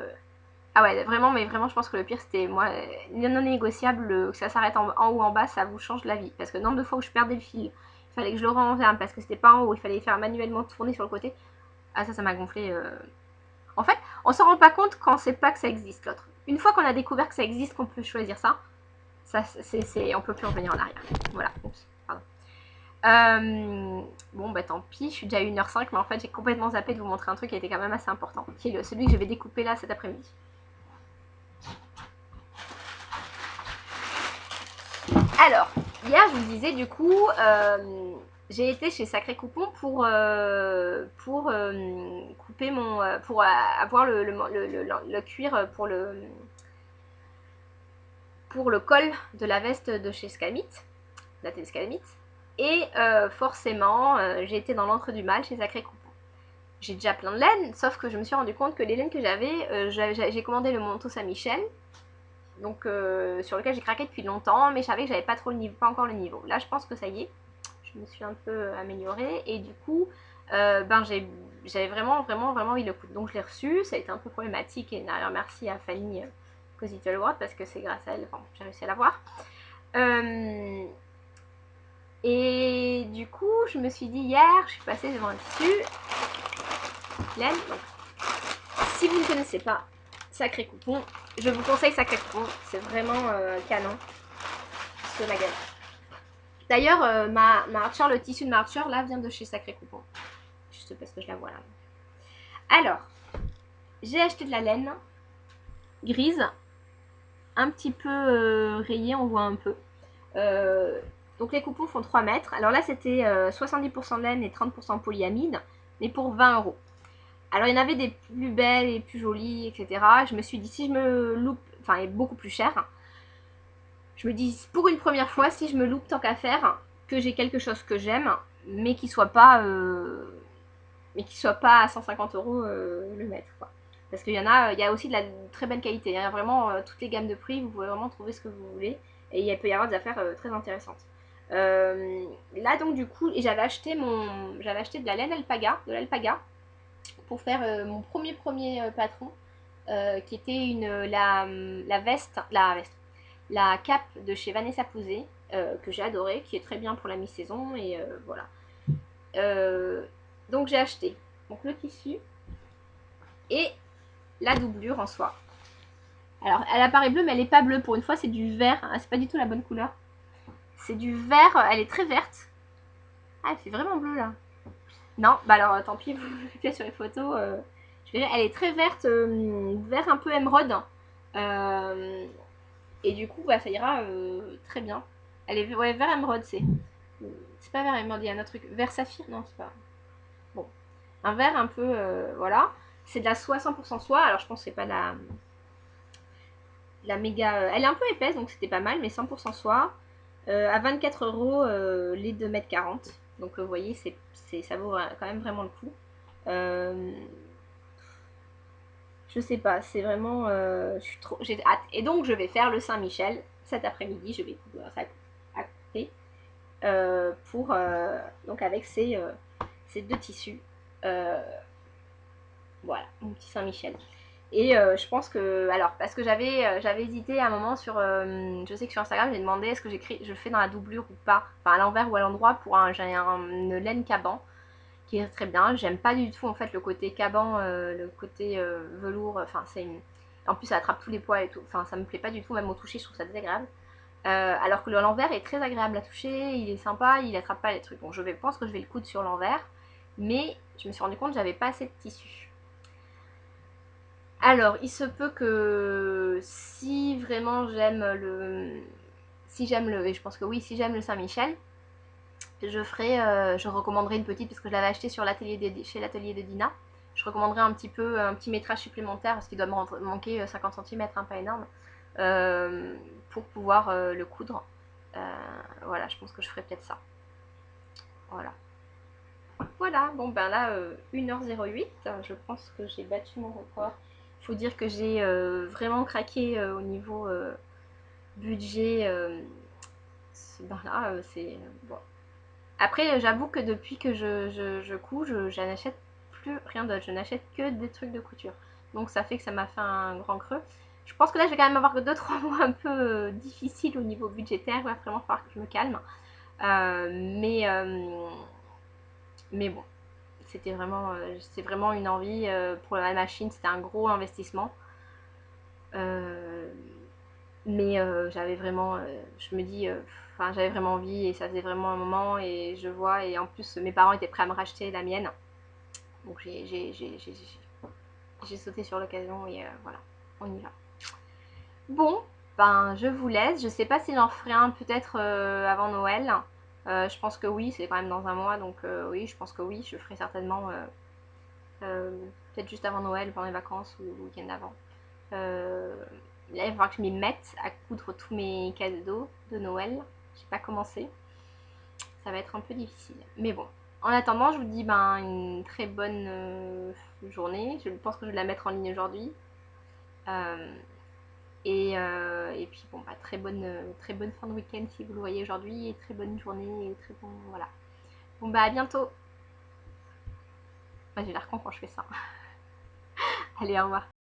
Ah ouais, vraiment, mais vraiment, je pense que le pire, c'était moi, non négociable, que ça s'arrête en haut ou en bas, ça vous change la vie. Parce que nombre de fois où je perdais le fil, il fallait que je le renferme parce que c'était pas en haut, il fallait faire manuellement tourner sur le côté. Ah ça m'a gonflé. En fait, on s'en rend pas compte quand on sait pas que ça existe l'autre. Une fois qu'on a découvert que ça existe, qu'on peut choisir ça, on peut plus revenir en arrière. Voilà. Oups, pardon. Bon tant pis, je suis déjà à 1h05, mais en fait j'ai complètement zappé de vous montrer un truc qui était quand même assez important, qui est celui que je vais découper là cet après-midi. Alors, hier je vous disais du coup, j'ai été chez Sacré Coupon pour couper mon, pour avoir le cuir pour le col de la veste de chez Skalmit, la télé Skalmit. Et forcément, j'ai été dans l'antre du mal chez Sacré Coupon. J'ai déjà plein de laine, sauf que je me suis rendu compte que les laines que j'avais, j'ai commandé le manteau Saint-Michel, donc sur lequel j'ai craqué depuis longtemps, mais je savais que j'avais pas trop le niveau, pas encore le niveau. Là, je pense que ça y est, je me suis un peu améliorée et du coup, ben j'avais vraiment envie de le coudre. Donc je l'ai reçu, ça a été un peu problématique et d'ailleurs merci à Fanny Cosy World parce que c'est grâce à elle, enfin, j'ai réussi à l'avoir. Et du coup, je me suis dit hier, je suis passée devant le tissu, laine. Donc, si vous ne connaissez pas Sacré Coupon, je vous conseille Sacré Coupon, c'est vraiment canon ce magasin. D'ailleurs, ma Archer, le tissu de ma Archer là vient de chez Sacré Coupon. Juste parce que je la vois là. Alors, j'ai acheté de la laine grise, un petit peu rayée, on voit un peu. Donc les coupons font 3 mètres. Alors là, c'était 70% laine et 30% polyamide, mais pour 20 €. Alors il y en avait des plus belles et plus jolies, etc. Je me suis dit, si je me loupe, enfin, elle est beaucoup plus chère. Je me dis, pour une première fois, si je me loupe tant qu'à faire, que j'ai quelque chose que j'aime, mais qui soit pas à 150 € le mètre, quoi. Parce qu'il y en a, il y a aussi de la très belle qualité. Il y a vraiment toutes les gammes de prix, vous pouvez vraiment trouver ce que vous voulez. Et il peut y avoir des affaires très intéressantes. Là donc du coup, j'avais acheté de la laine alpaga, de l'alpaga, pour faire mon premier patron, qui était la cape de chez Vanessa Pouzet, que j'ai adoré, qui est très bien pour la mi-saison, et voilà. Donc j'ai acheté donc le tissu et la doublure en soi. Alors elle apparaît bleue, mais elle n'est pas bleue. Pour une fois, c'est du vert. Hein, c'est pas du tout la bonne couleur. C'est du vert. Elle est très verte. Ah, elle fait vraiment bleu là. Non, bah alors tant pis, vous verrez sur les photos. Elle est très verte, vert un peu émeraude. Et du coup, bah, ça ira très bien. Elle est vert émeraude, c'est pas vert émeraude, il y a un autre truc. Vert saphir, non, c'est pas. Bon, un vert un peu, voilà. C'est de la soie 100% soie. Alors je pense que c'est pas la méga. Elle est un peu épaisse, donc c'était pas mal, mais 100% soie. À 24 € les 2,40 m. Donc vous voyez, ça vaut quand même vraiment le coup. Je sais pas, c'est vraiment. J'ai hâte. Et donc je vais faire le Saint-Michel cet après-midi. Je vais coudre ça à côté pour donc avec ces deux tissus. Voilà, mon petit Saint-Michel. Et je pense que, alors, parce que j'avais hésité à un moment sur, je sais que sur Instagram, j'ai demandé est-ce que je fais dans la doublure ou pas, enfin à l'envers ou à l'endroit, j'ai une laine caban qui est très bien. J'aime pas du tout en fait le côté caban, le côté velours, enfin en plus ça attrape tous les poils et tout, enfin ça me plaît pas du tout, même au toucher je trouve ça désagréable. Alors que l'envers est très agréable à toucher, il est sympa, il attrape pas les trucs. Donc je pense que je vais le coudre sur l'envers, mais je me suis rendu compte que j'avais pas assez de tissu. Alors, il se peut que si vraiment j'aime et je pense que oui, si j'aime le Saint-Michel, je recommanderai une petite, parce que je l'avais acheté chez l'atelier de Dina. Je recommanderai un petit métrage supplémentaire, parce qu'il doit me manquer 50 cm, hein, pas énorme, pour pouvoir le coudre. Voilà, je pense que je ferai peut-être ça. Voilà. Voilà, bon ben là, 1h08, je pense que j'ai battu mon record. Il faut dire que j'ai vraiment craqué au niveau budget. Ben là, c'est bon. Après, j'avoue que depuis que je couds, je n'achète plus rien d'autre. Je n'achète que des trucs de couture. Donc ça fait que ça m'a fait un grand creux. Je pense que là, je vais quand même avoir 2-3 mois un peu difficiles au niveau budgétaire. Il va vraiment falloir que je me calme. Mais bon, c'est vraiment une envie pour la machine. C'était un gros investissement. Mais j'avais vraiment, je me dis, j'avais vraiment envie et ça faisait vraiment un moment et je vois, et en plus mes parents étaient prêts à me racheter la mienne, donc j'ai sauté sur l'occasion et voilà, on y va. Bon, ben je vous laisse, je sais pas si j'en ferai un peut-être avant Noël, Je pense que oui, c'est quand même dans un mois, donc oui, je pense que oui, je ferai certainement peut-être juste avant Noël, pendant les vacances ou le week-end d'avant. Euh, Là, il va falloir que je m'y mette à coudre tous mes cadeaux de Noël. J'ai pas commencé, ça va être un peu difficile. Mais bon, en attendant, je vous dis ben, une très bonne journée. Je pense que je vais la mettre en ligne aujourd'hui. Euh, et puis bon, bah, très bonne fin de week-end si vous le voyez aujourd'hui, et très bonne journée, et très bon, voilà. Bon bah à bientôt. Bah, j'ai l'air con quand je fais ça. Allez, au revoir.